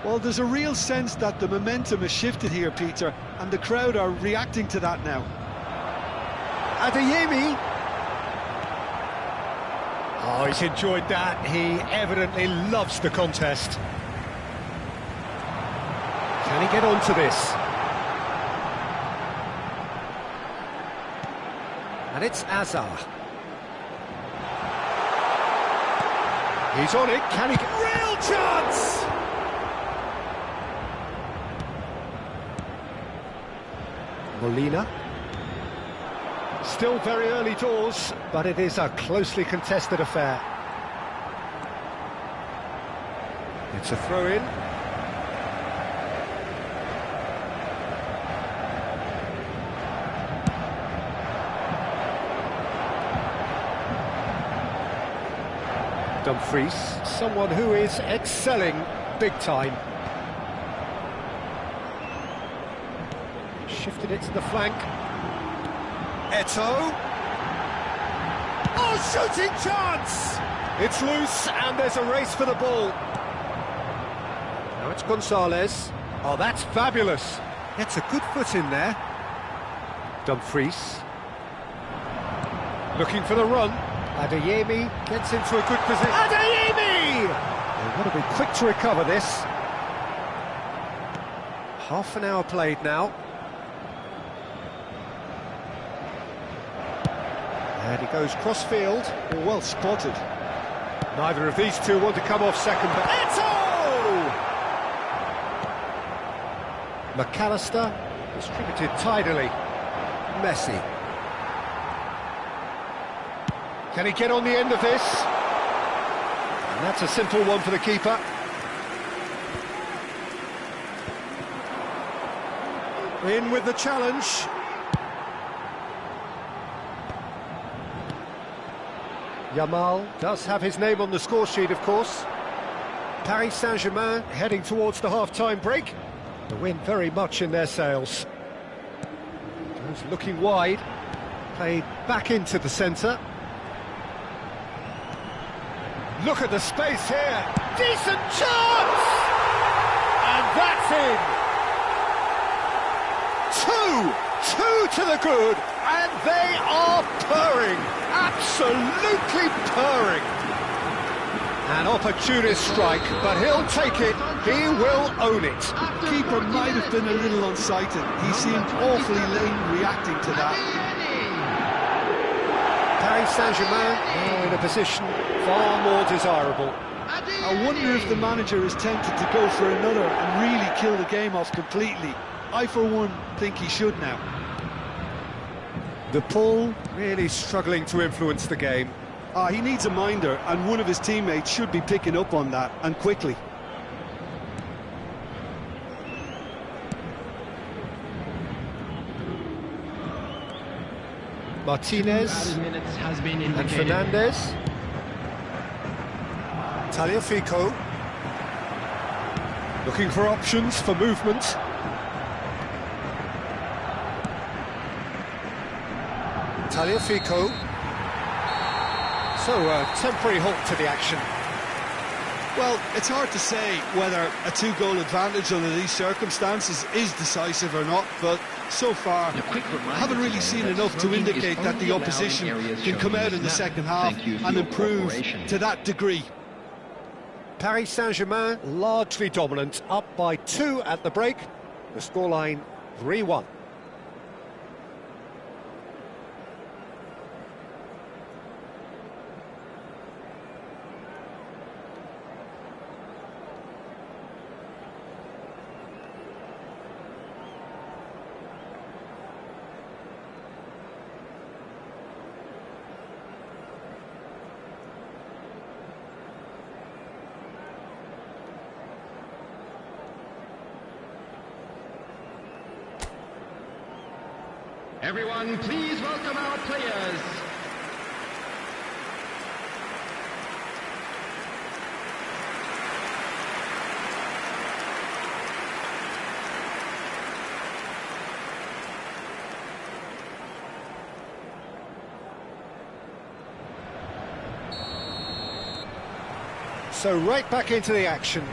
Well, there's a real sense that the momentum has shifted here, Peter, and the crowd are reacting to that now. Adeyemi. Oh, he's enjoyed that. He evidently loves the contest. Can he get onto this? And it's Azar. He's on it. Can he get... Real chance! Molina. Still very early doors, but it is a closely contested affair. It's a throw-in. Dumfries, someone who is excelling big time. Shifted it to the flank. Eto'o. Oh, shooting chance! It's loose and there's a race for the ball. Now it's Gonzalez. Oh, that's fabulous. Gets a good foot in there. Dumfries. Looking for the run. Adeyemi gets into a good position. Adeyemi! They've got to be quick to recover this. Half an hour played now. And he goes cross-field. Oh, well spotted. Neither of these two want to come off second, but Eto'o! McAllister distributed tidily. Messi. Can he get on the end of this? And that's a simple one for the keeper. In with the challenge. Yamal does have his name on the score sheet, of course. Paris Saint-Germain heading towards the half-time break. The wind very much in their sails. was looking wide, played back into the centre. Look at the space here, decent chance! And that's in! Two to the good, and they are purring, absolutely purring. An opportunist strike, but he'll take it, he will own it. Keeper might have been a little unsighted. He seemed awfully late reacting to that. Paris Saint-Germain now in a position far more desirable. I wonder if the manager is tempted to go for another and really kill the game off completely. I, for one, think he should now. The pull really struggling to influence the game. He needs a minder, and one of his teammates should be picking up on that, and quickly. Martinez and Fernandez. Tagliafico looking for options for movement. Tagliafico. So a temporary halt to the action. Well, it's hard to say whether a two-goal advantage under these circumstances is decisive or not, but so far I haven't really seen enough to indicate that the opposition can come out in the second half and improve to that degree. Paris Saint-Germain largely dominant, up by 2 at the break. The scoreline 3-1. Everyone, please welcome our players. So right back into the action.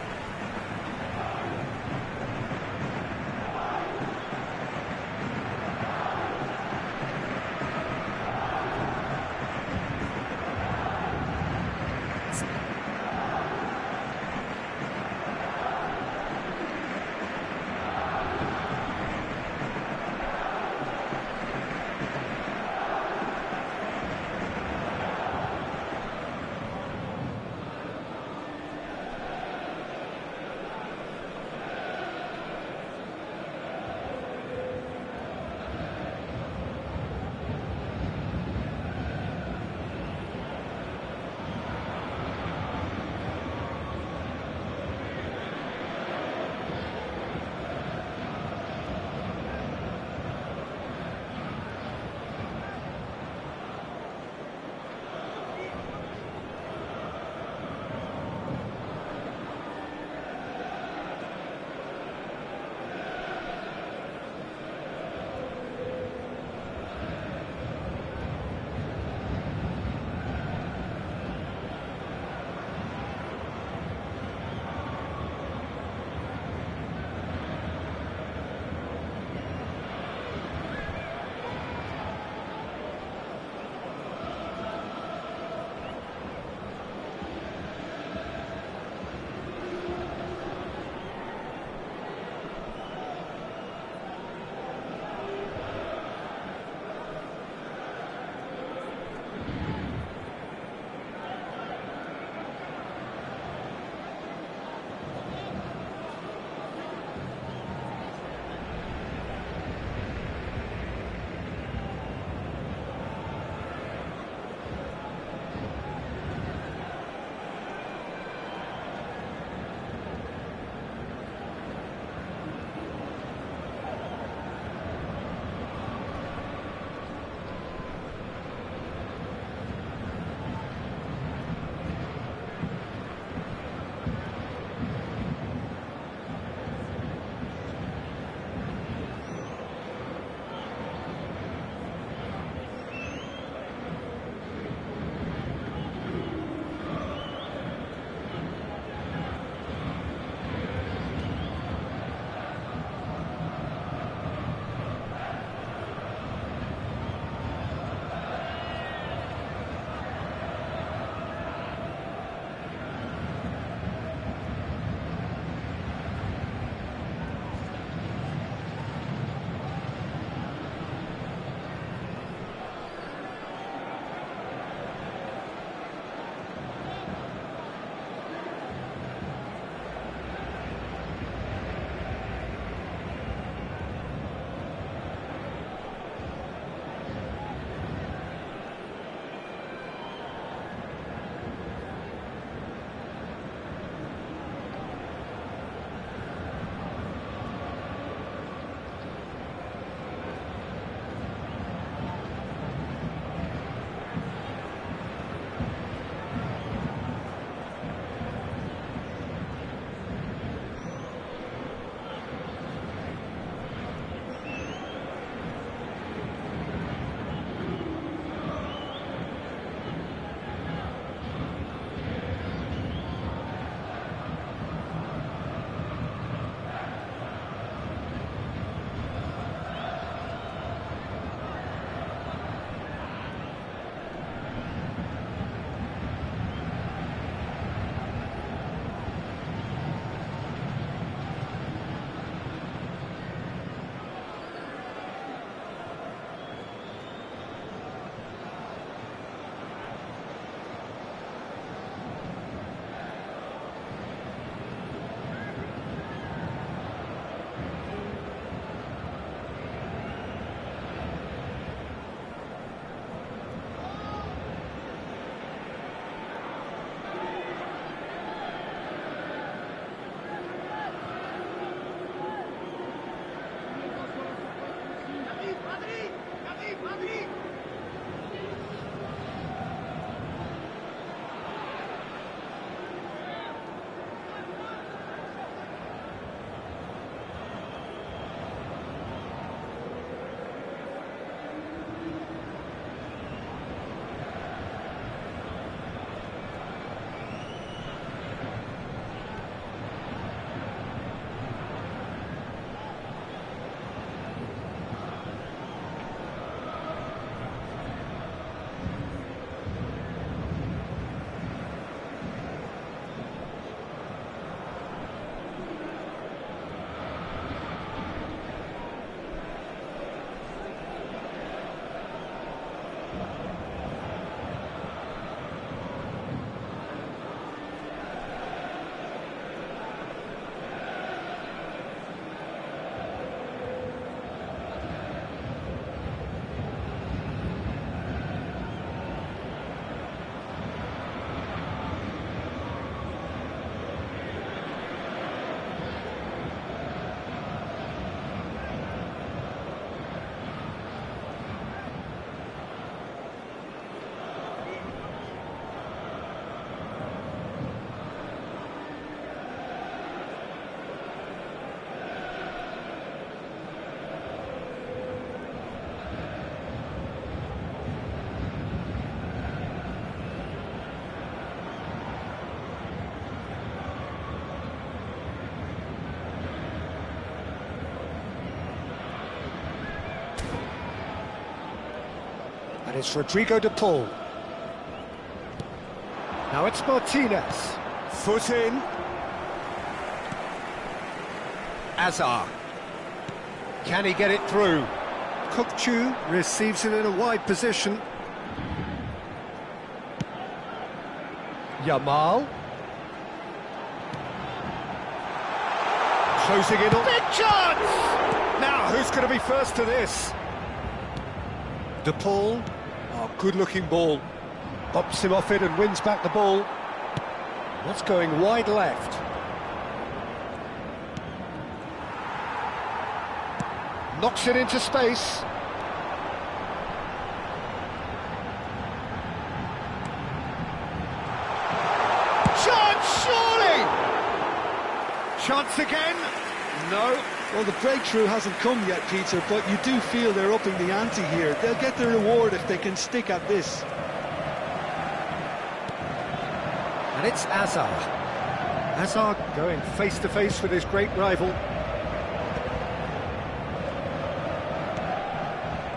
And it's Rodrigo de Paul. Now it's Martinez. Foot in. Azar. Can he get it through? Kukçu receives it in a wide position. Yamal. Closing in on... Big chance! Now, who's going to be first to this? De Paul. Oh, good-looking ball. Bops him off it and wins back the ball. That's going wide left. Knocks it into space. Chance, surely! Chance again? No. Well, the breakthrough hasn't come yet, Peter, but you do feel they're upping the ante here. They'll get the reward if they can stick at this. And it's Azar. Azar going face-to-face with his great rival.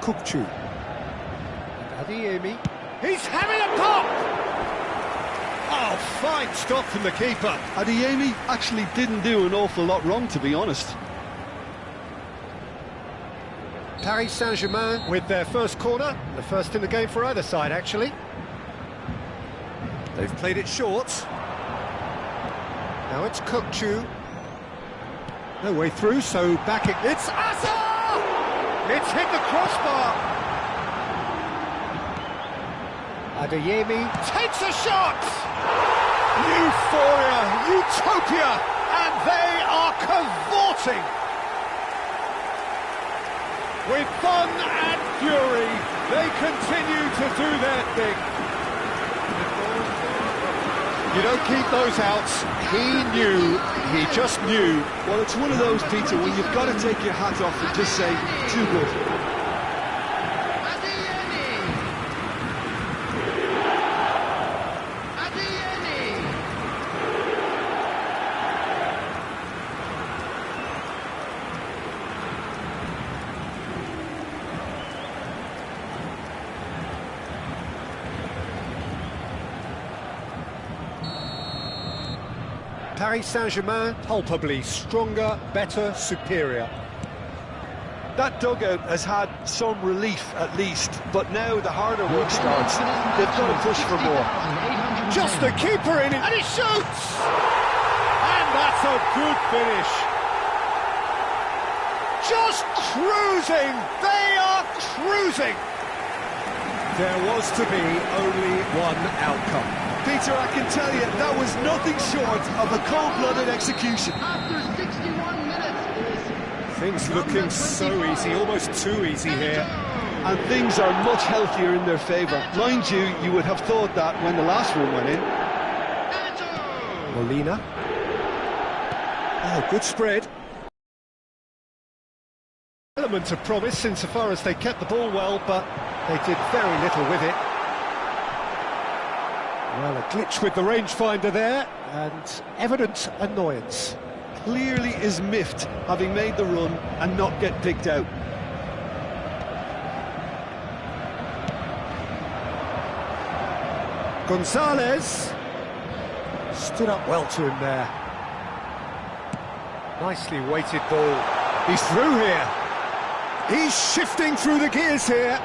Kukçu. And Adeyemi. He's having a pop! Oh, fine stop from the keeper. Adeyemi actually didn't do an awful lot wrong, to be honest. Paris Saint-Germain with their first corner, the first in the game for either side, actually. They've played it short. Now it's Kukçu. No way through, so back it... It's Azar! It's hit the crossbar. Adeyemi takes a shot! Euphoria, utopia, and they are cavorting! With fun and fury, they continue to do their thing. You don't keep those outs. He knew, he just knew. Well, it's one of those, Peter, when you've got to take your hat off and just say, too good. Paris Saint-Germain, palpably stronger, better, superior. That dugout has had some relief, at least, but now the harder work starts. They've got to push for more. Just the keeper in it, and he shoots! And that's a good finish. Just cruising! They are cruising! There was to be only one outcome. Peter, I can tell you, that was nothing short of a cold-blooded execution. After 61 minutes, Things looking so easy, almost too easy here. And things are much healthier in their favour. Mind you, you would have thought that when the last one went in. Molina. Oh, good spread. Element of promise insofar as they kept the ball well, but they did very little with it. Well, a glitch with the rangefinder there, and evident annoyance. Clearly is miffed, having made the run and not get picked out. Gonzalez stood up well to him there. Nicely weighted ball. He's through here. He's shifting through the gears here.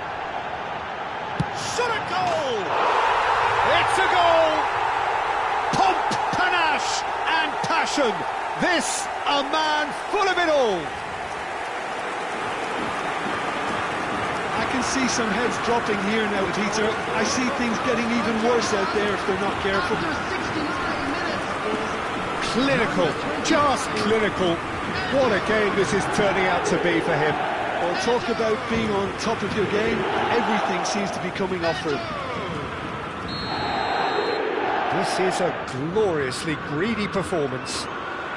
Shot a goal! It's a goal! Pomp, panache and passion. This, a man full of it all. I can see some heads dropping here now, Peter. I see things getting even worse out there if they're not careful. Clinical, just clinical. What a game this is turning out to be for him. Well, talk about being on top of your game. Everything seems to be coming off for him. This is a gloriously greedy performance.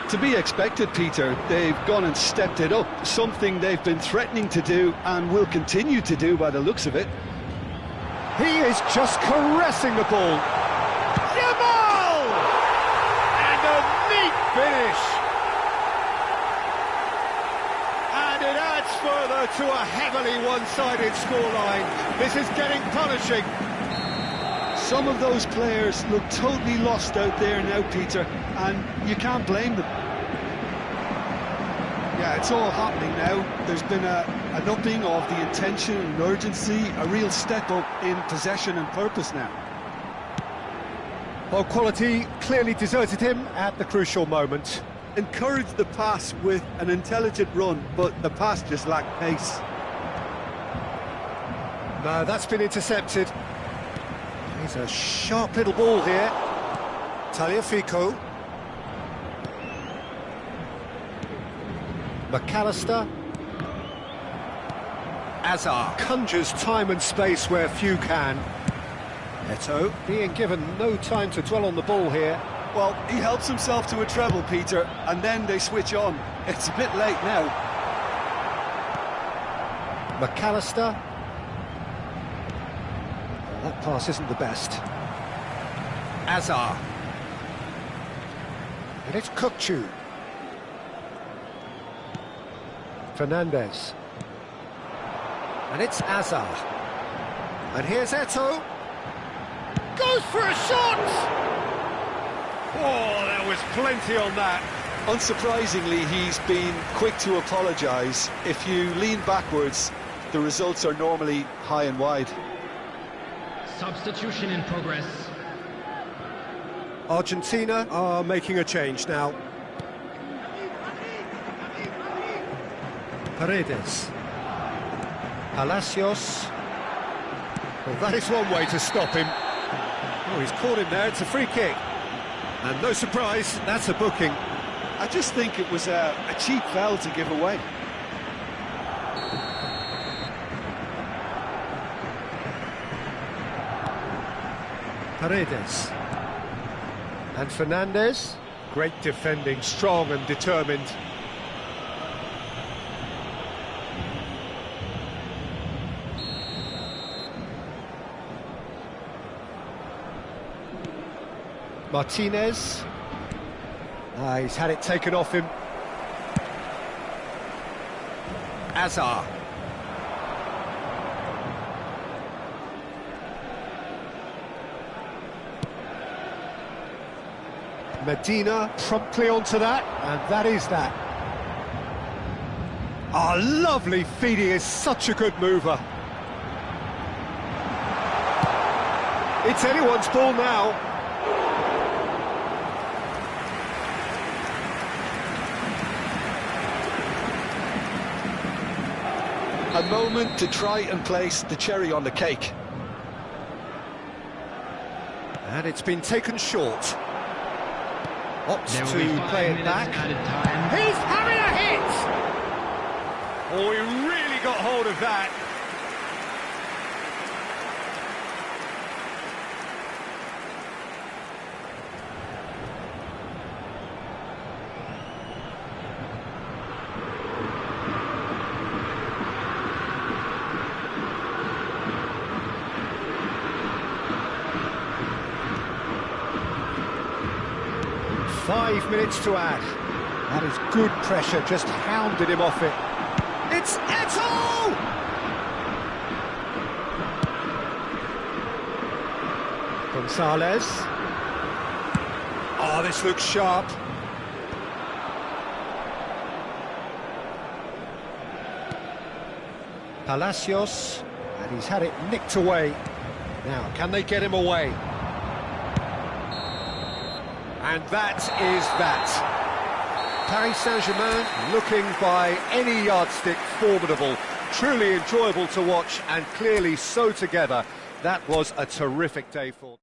To be expected, Peter. They've gone and stepped it up, something they've been threatening to do and will continue to do by the looks of it. He is just caressing the ball. Yamal! And a neat finish. And it adds further to a heavily one-sided scoreline. This is getting punishing. Some of those players look totally lost out there now, Peter, and you can't blame them. Yeah, it's all happening now. There's been an upping of the intention and urgency, a real step up in possession and purpose now. Well, quality clearly deserted him at the crucial moment. Encouraged the pass with an intelligent run, but the pass just lacked pace. No, that's been intercepted. Here's a sharp little ball here. Tagliafico. McAllister. Azar conjures time and space where few can. Eto'o being given no time to dwell on the ball here. Well, he helps himself to a treble, Peter, and then they switch on. It's a bit late now. McAllister. Well, that pass isn't the best. Azar. And it's Kukçu. Fernandez. And it's Azar. And here's Eto'o. Goes for a shot! Oh, there was plenty on that. Unsurprisingly, he's been quick to apologise. If you lean backwards, the results are normally high and wide. Substitution in progress. Argentina are making a change now. Paredes. Palacios. Well, that is one way to stop him. Oh, he's caught him there, it's a free kick. And no surprise, that's a booking. I just think it was a cheap foul to give away. Paredes. And Fernandez. Great defending, strong and determined. Martinez. He's had it taken off him. Azar. Medina promptly onto that, and that is that. Oh, lovely feed, he is such a good mover. It's anyone's ball now. A moment to try and place the cherry on the cake. And it's been taken short. Opts to play it back. He's having a hit! Oh, he really got hold of that. Five minutes to add. That is good pressure, just hounded him off it. It's Eto'o! Gonzalez. Oh, this looks sharp. Palacios, and he's had it nicked away. Now, can they get him away? And that is that. Paris Saint-Germain looking by any yardstick formidable. Truly enjoyable to watch and clearly so together. That was a terrific day for them.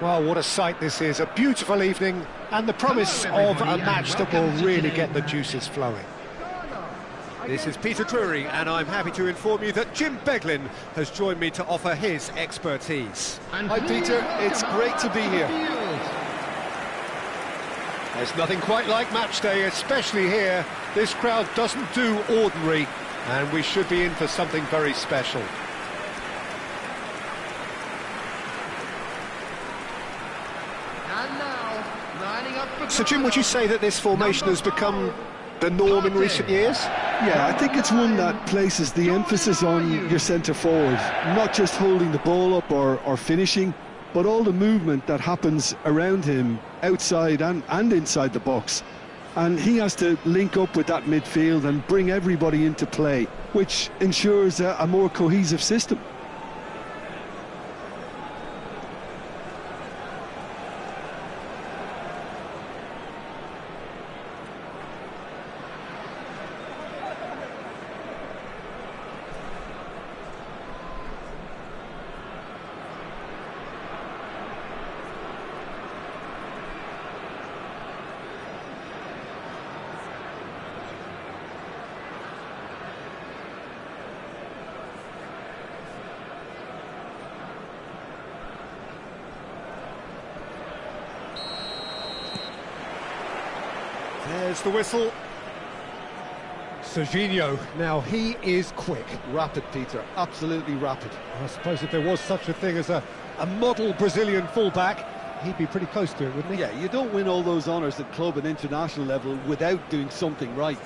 Well, what a sight this is. A beautiful evening and the promise of a match that will really get the juices flowing. This is Peter Drury, and I'm happy to inform you that Jim Beglin has joined me to offer his expertise. Hi Peter, it's great to be here. There's nothing quite like match day, especially here. This crowd doesn't do ordinary, and we should be in for something very special. So Jim, would you say that this formation has become the norm in recent years? Yeah, I think it's one that places the emphasis on your centre forward, not just holding the ball up or finishing, but all the movement that happens around him, outside and inside the box. And he has to link up with that midfield and bring everybody into play, which ensures a more cohesive system. There's the whistle. Serginho, now he is quick. Rapid, Peter, absolutely rapid. I suppose if there was such a thing as a model Brazilian fullback, he'd be pretty close to it, wouldn't he? Yeah, you don't win all those honours at club and international level without doing something right.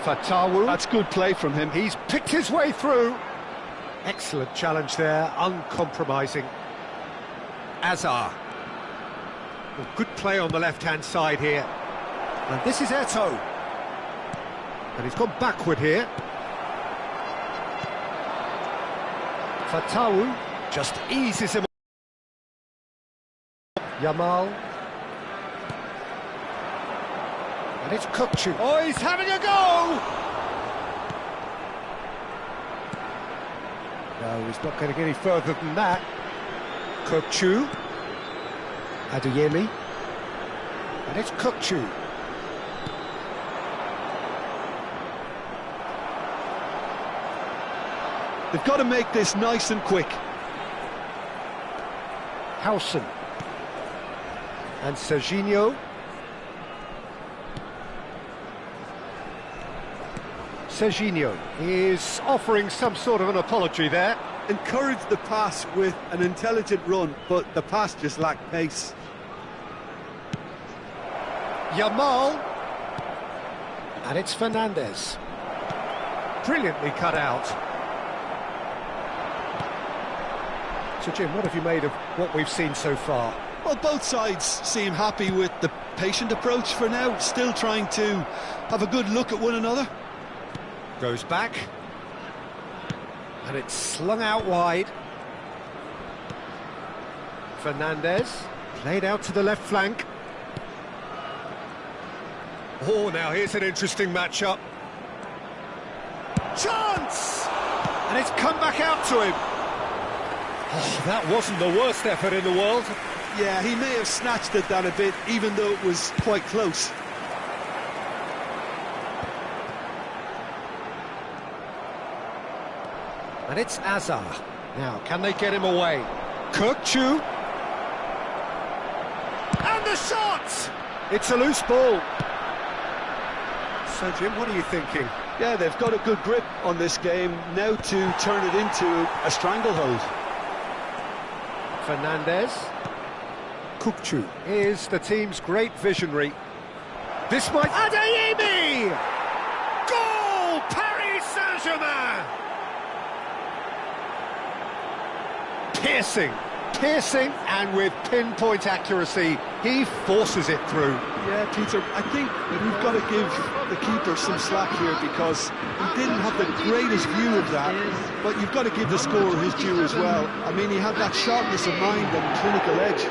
Fatawu. That's good play from him. He's picked his way through. Excellent challenge there, uncompromising. Azar. Well, good play on the left-hand side here. And this is Eto'o. And he's gone backward here. Fatawu just eases him. Yamal. And it's Kukçu. Oh, he's having a go! No, he's not going to get any further than that. Kukçu. Adeyemi. And it's Kukçu. They've got to make this nice and quick. Howson. And Serginho. Serginho is offering some sort of an apology there. Encouraged the pass with an intelligent run, but the pass just lacked pace. Yamal. And it's Fernandez. Brilliantly cut out. So, Jim, what have you made of what we've seen so far? Well, both sides seem happy with the patient approach for now, still trying to have a good look at one another. Goes back. And it's slung out wide. Fernandez. Played out to the left flank. Oh, now here's an interesting matchup. Chance! And it's come back out to him. Oh, that wasn't the worst effort in the world. Yeah, he may have snatched at that a bit, even though it was quite close. And it's Azar. Now, can they get him away? Kukçu. And the shot! It's a loose ball. So, Jim, what are you thinking? Yeah, they've got a good grip on this game, now to turn it into a stranglehold. Fernandez. Kukçu is the team's great visionary. This might... Adeyemi! Goal! Paris Saint-Germain! Piercing, and with pinpoint accuracy, he forces it through. Yeah, Peter, I think we've got to give the keeper some slack here because he didn't have the greatest view of that, but you've got to give the scorer his due as well. I mean, he had that sharpness of mind and clinical edge.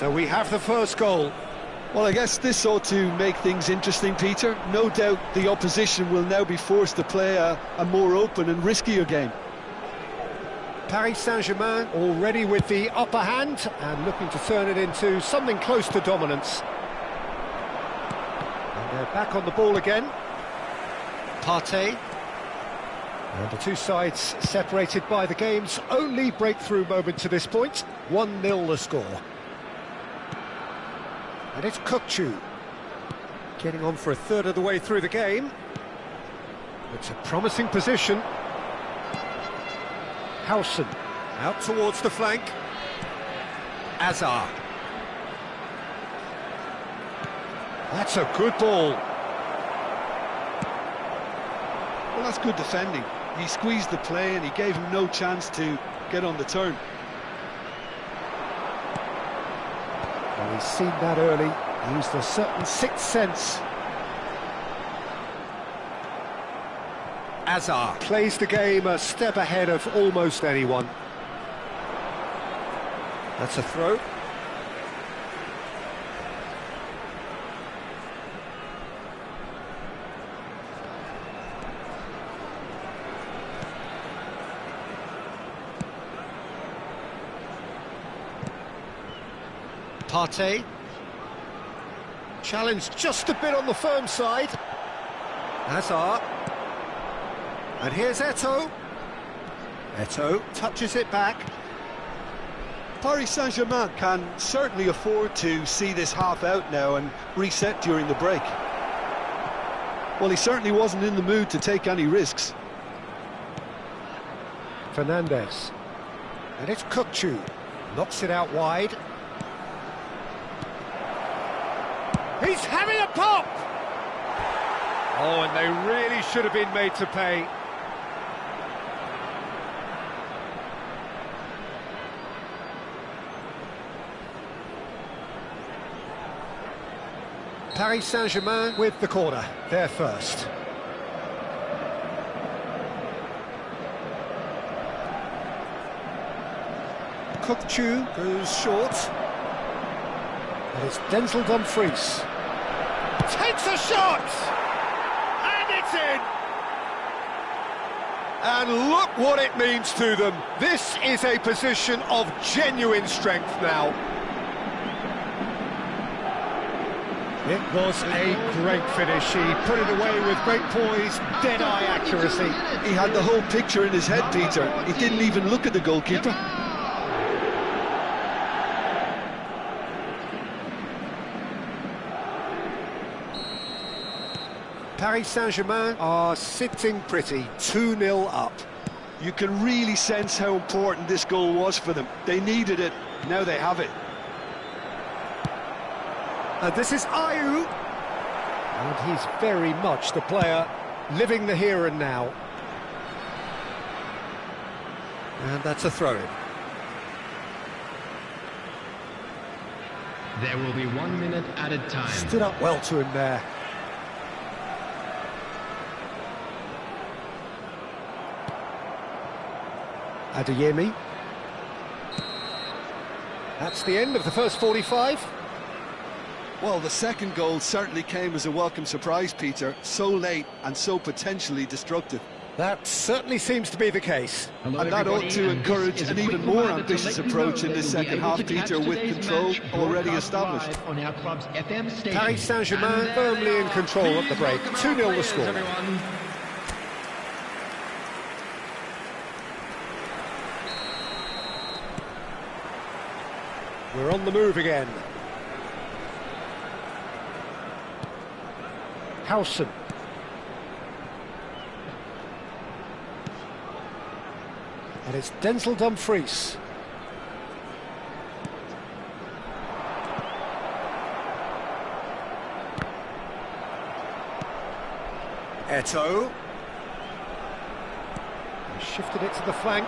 So we have the first goal. Well, I guess this ought to make things interesting, Peter. No doubt the opposition will now be forced to play a more open and riskier game. Paris Saint-Germain already with the upper hand and looking to turn it into something close to dominance. And they're back on the ball again. Partey. And the two sides separated by the game's only breakthrough moment to this point. 1-0 the score. And it's Kukçu. Getting on for a third of the way through the game. It's a promising position. Howson, out towards the flank. Azar. That's a good ball. Well, that's good defending. He squeezed the play and he gave him no chance to get on the turn. Well, he's seen that early, used a certain sixth sense. Azar plays the game a step ahead of almost anyone. That's a throw. Partey. Challenge just a bit on the firm side. Hazard. And here's Eto'o. Eto'o touches it back. Paris Saint-Germain can certainly afford to see this half out now and reset during the break. Well, he certainly wasn't in the mood to take any risks. Fernandes. And it's Kukçu. Knocks it out wide. He's having a pop! Oh, and they really should have been made to pay. Paris Saint-Germain with the corner, they're first. Kukçu goes short. And it's Denzel Dumfries. Takes a shot! And it's in! And look what it means to them. This is a position of genuine strength now. It was a great finish. He put it away with great poise, dead-eye accuracy. He had the whole picture in his head, Peter. He didn't even look at the goalkeeper. Paris Saint-Germain are sitting pretty, 2-0 up. You can really sense how important this goal was for them. They needed it, now they have it. And this is Ayew. And he's very much the player living the here and now. And that's a throw-in. There will be 1 minute added time. Stood up well to him there. Adeyemi. That's the end of the first 45. Well, the second goal certainly came as a welcome surprise, Peter. So late and so potentially destructive. That certainly seems to be the case. And that ought to encourage an even more ambitious approach in this second half, Peter, with control already established. Paris Saint-Germain firmly in control at the break. 2-0 the score. We're on the move again. Howson. And it's Denzel Dumfries. Eto'o. Shifted it to the flank.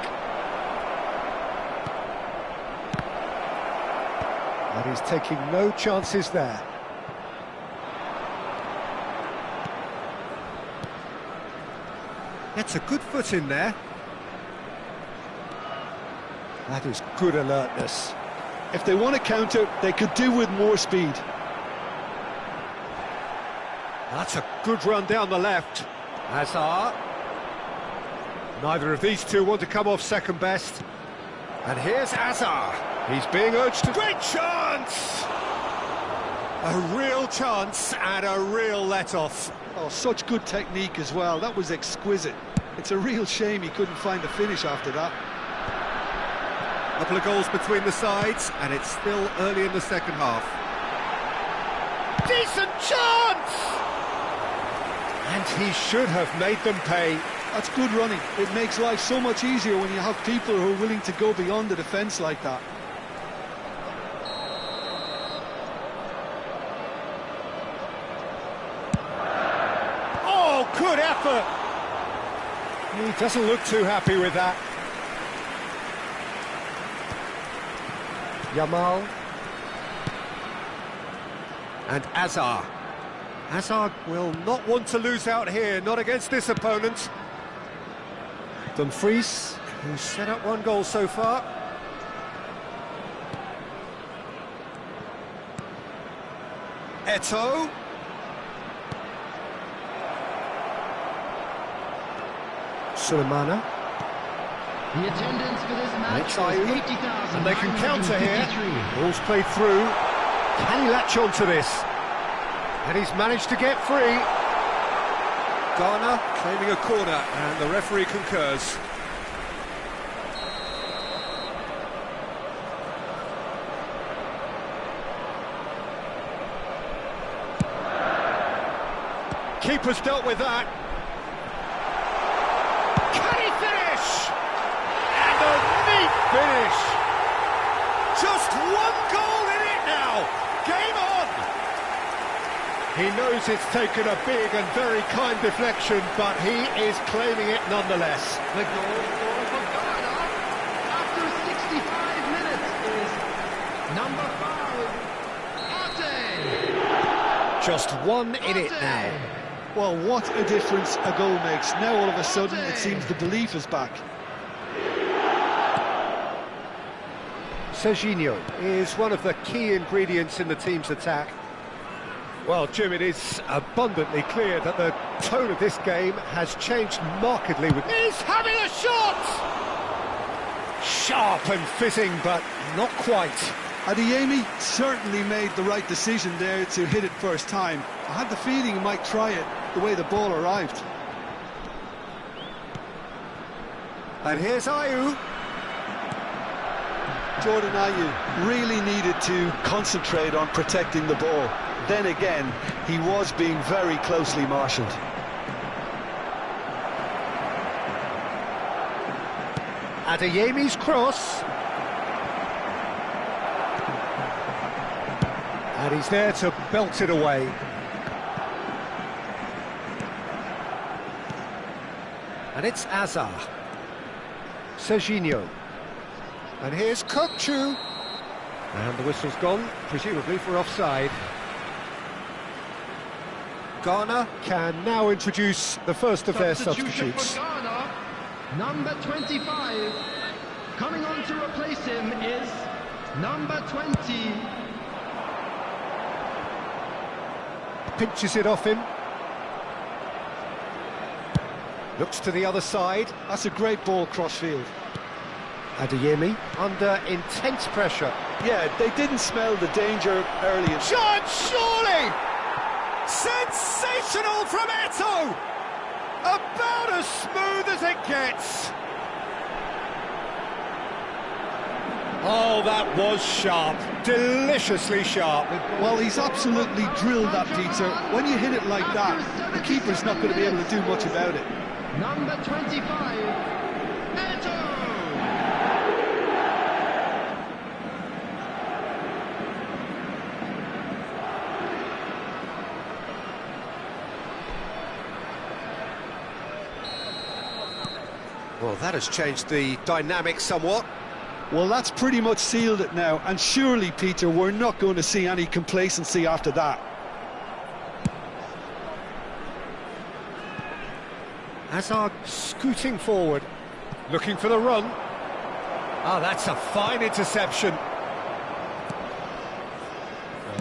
And he's taking no chances there. That's a good foot in there. That is good alertness. If they want to counter, they could do with more speed. That's a good run down the left. Hazard. Neither of these two want to come off second best. And here's Hazard. He's being urged to... Great chance! A real chance and a real let-off. Oh, such good technique as well. That was exquisite. It's a real shame he couldn't find a finish after that. Couple of goals between the sides, and it's still early in the second half. Decent chance! And he should have made them pay. That's good running. It makes life so much easier when you have people who are willing to go beyond the defence like that. Oh, good effort! He doesn't look too happy with that. Yamal. And Hazard. Hazard will not want to lose out here, not against this opponent. Dumfries, who's set up one goal so far. Eto'o. Sulemana. The attendance for this match is 80,000. And they can counter here. Ball's played through. Can he latch on to this? And he's managed to get free. Ghana claiming a corner, and the referee concurs. Keeper's dealt with that. Can he finish? And a neat finish. Just one goal in it now. Game on. He knows it's taken a big and very kind deflection, but he is claiming it nonetheless. The goal scorer for Ghana after 65 minutes is number 5, Ate. Just one in it now. Well, what a difference a goal makes. Now all of a sudden it seems the belief is back. Serginho is one of the key ingredients in the team's attack. Well, Jim, it is abundantly clear that the tone of this game has changed markedly with... He's having a shot! Sharp and fitting, but not quite. Adeyemi certainly made the right decision there to hit it first time. I had the feeling he might try it the way the ball arrived. And here's Ayew. Jordan Ayew really needed to concentrate on protecting the ball. Then again, he was being very closely marshalled. Adeyemi's cross. And he's there to belt it away. And it's Hazard. Serginho. And here's Kokchu. And the whistle's gone, presumably for offside. Ghana can now introduce the first of their substitutes. For Ghana, number 25. Coming on to replace him is number 20. Pinches it off him. Looks to the other side. That's a great ball cross-field. Adeyemi under intense pressure. Yeah, they didn't smell the danger early. Shot, surely! Sensational from Eto'o! About as smooth as it gets. Oh, that was sharp. Deliciously sharp. Well, he's absolutely drilled that, Peter. When you hit it like that, the keeper's not going to be able to do much about it. Number 25, Eto'o! Well, that has changed the dynamic somewhat. Well, that's pretty much sealed it now, and surely, Peter, we're not going to see any complacency after that. Hazard scooting forward, looking for the run. Oh, that's a fine interception.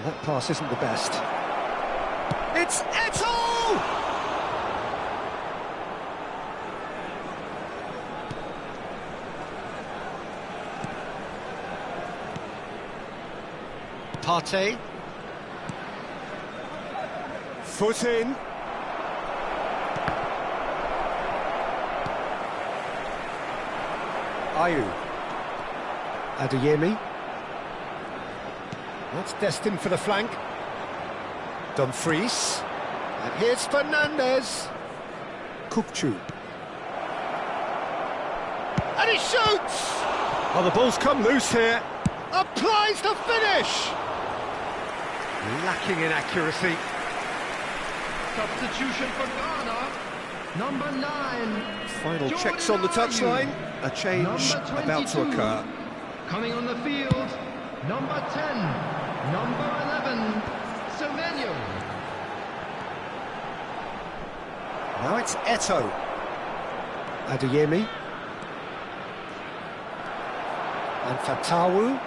That pass isn't the best. It's Eto'o! Partey. Foot in. Ayew. Adeyemi. That's destined for the flank. Dumfries. And here's Fernandes. Kukçu. And he shoots! Oh, the ball's come loose here. Applies the finish! Lacking in accuracy. Substitution for Ghana. Number 9. Final checks on the touchline. A change about to occur. Coming on the field, number 10, number 11, Semenyo. Now it's Eto'o. Adeyemi. And Fatawu.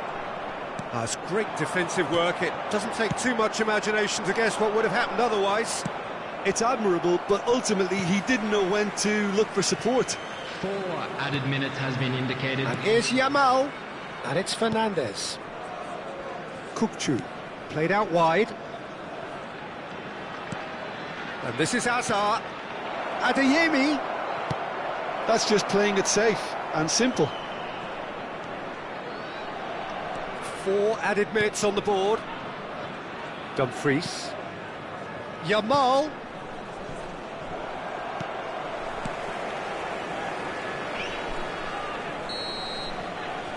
That's great defensive work. It doesn't take too much imagination to guess what would have happened otherwise. It's admirable, but ultimately he didn't know when to look for support. 4 added minutes has been indicated. And here's Yamal. And it's Fernandes. Kukçu. Played out wide. And this is Hazard. Adeyemi. That's just playing it safe and simple. 4 added minutes on the board. Dumfries. Yamal.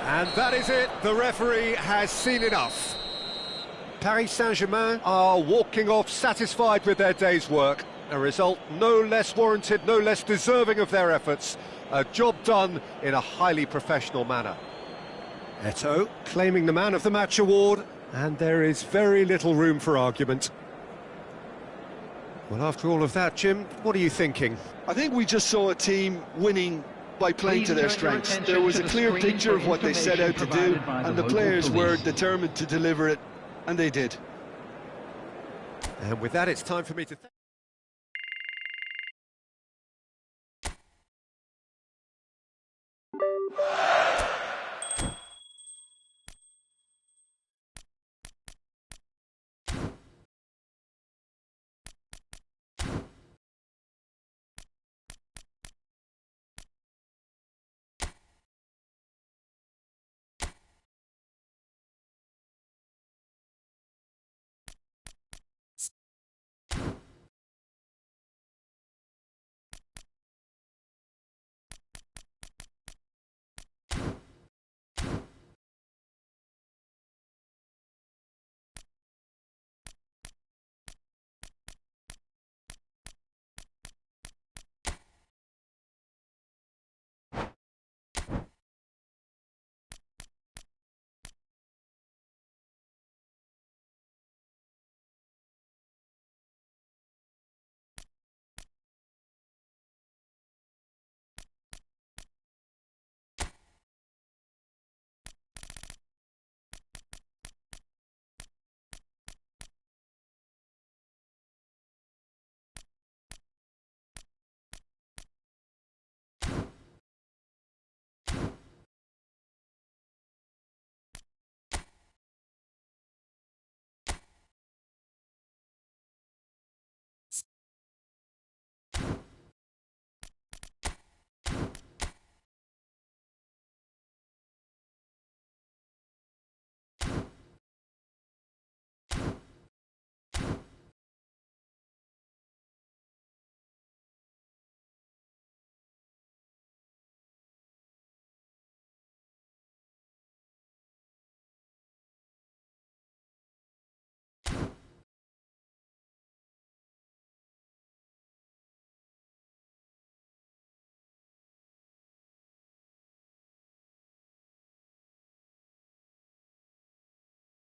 And that is it. The referee has seen enough. Paris Saint-Germain are walking off satisfied with their day's work. A result no less warranted, no less deserving of their efforts. A job done in a highly professional manner. Eto'o claiming the Man of the Match award, and there is very little room for argument. Well, after all of that, Jim, what are you thinking? I think we just saw a team winning by playing to their strengths. There was a clear picture of what they set out to do, and the players were determined to deliver it, and they did. And with that, it's time for me to thank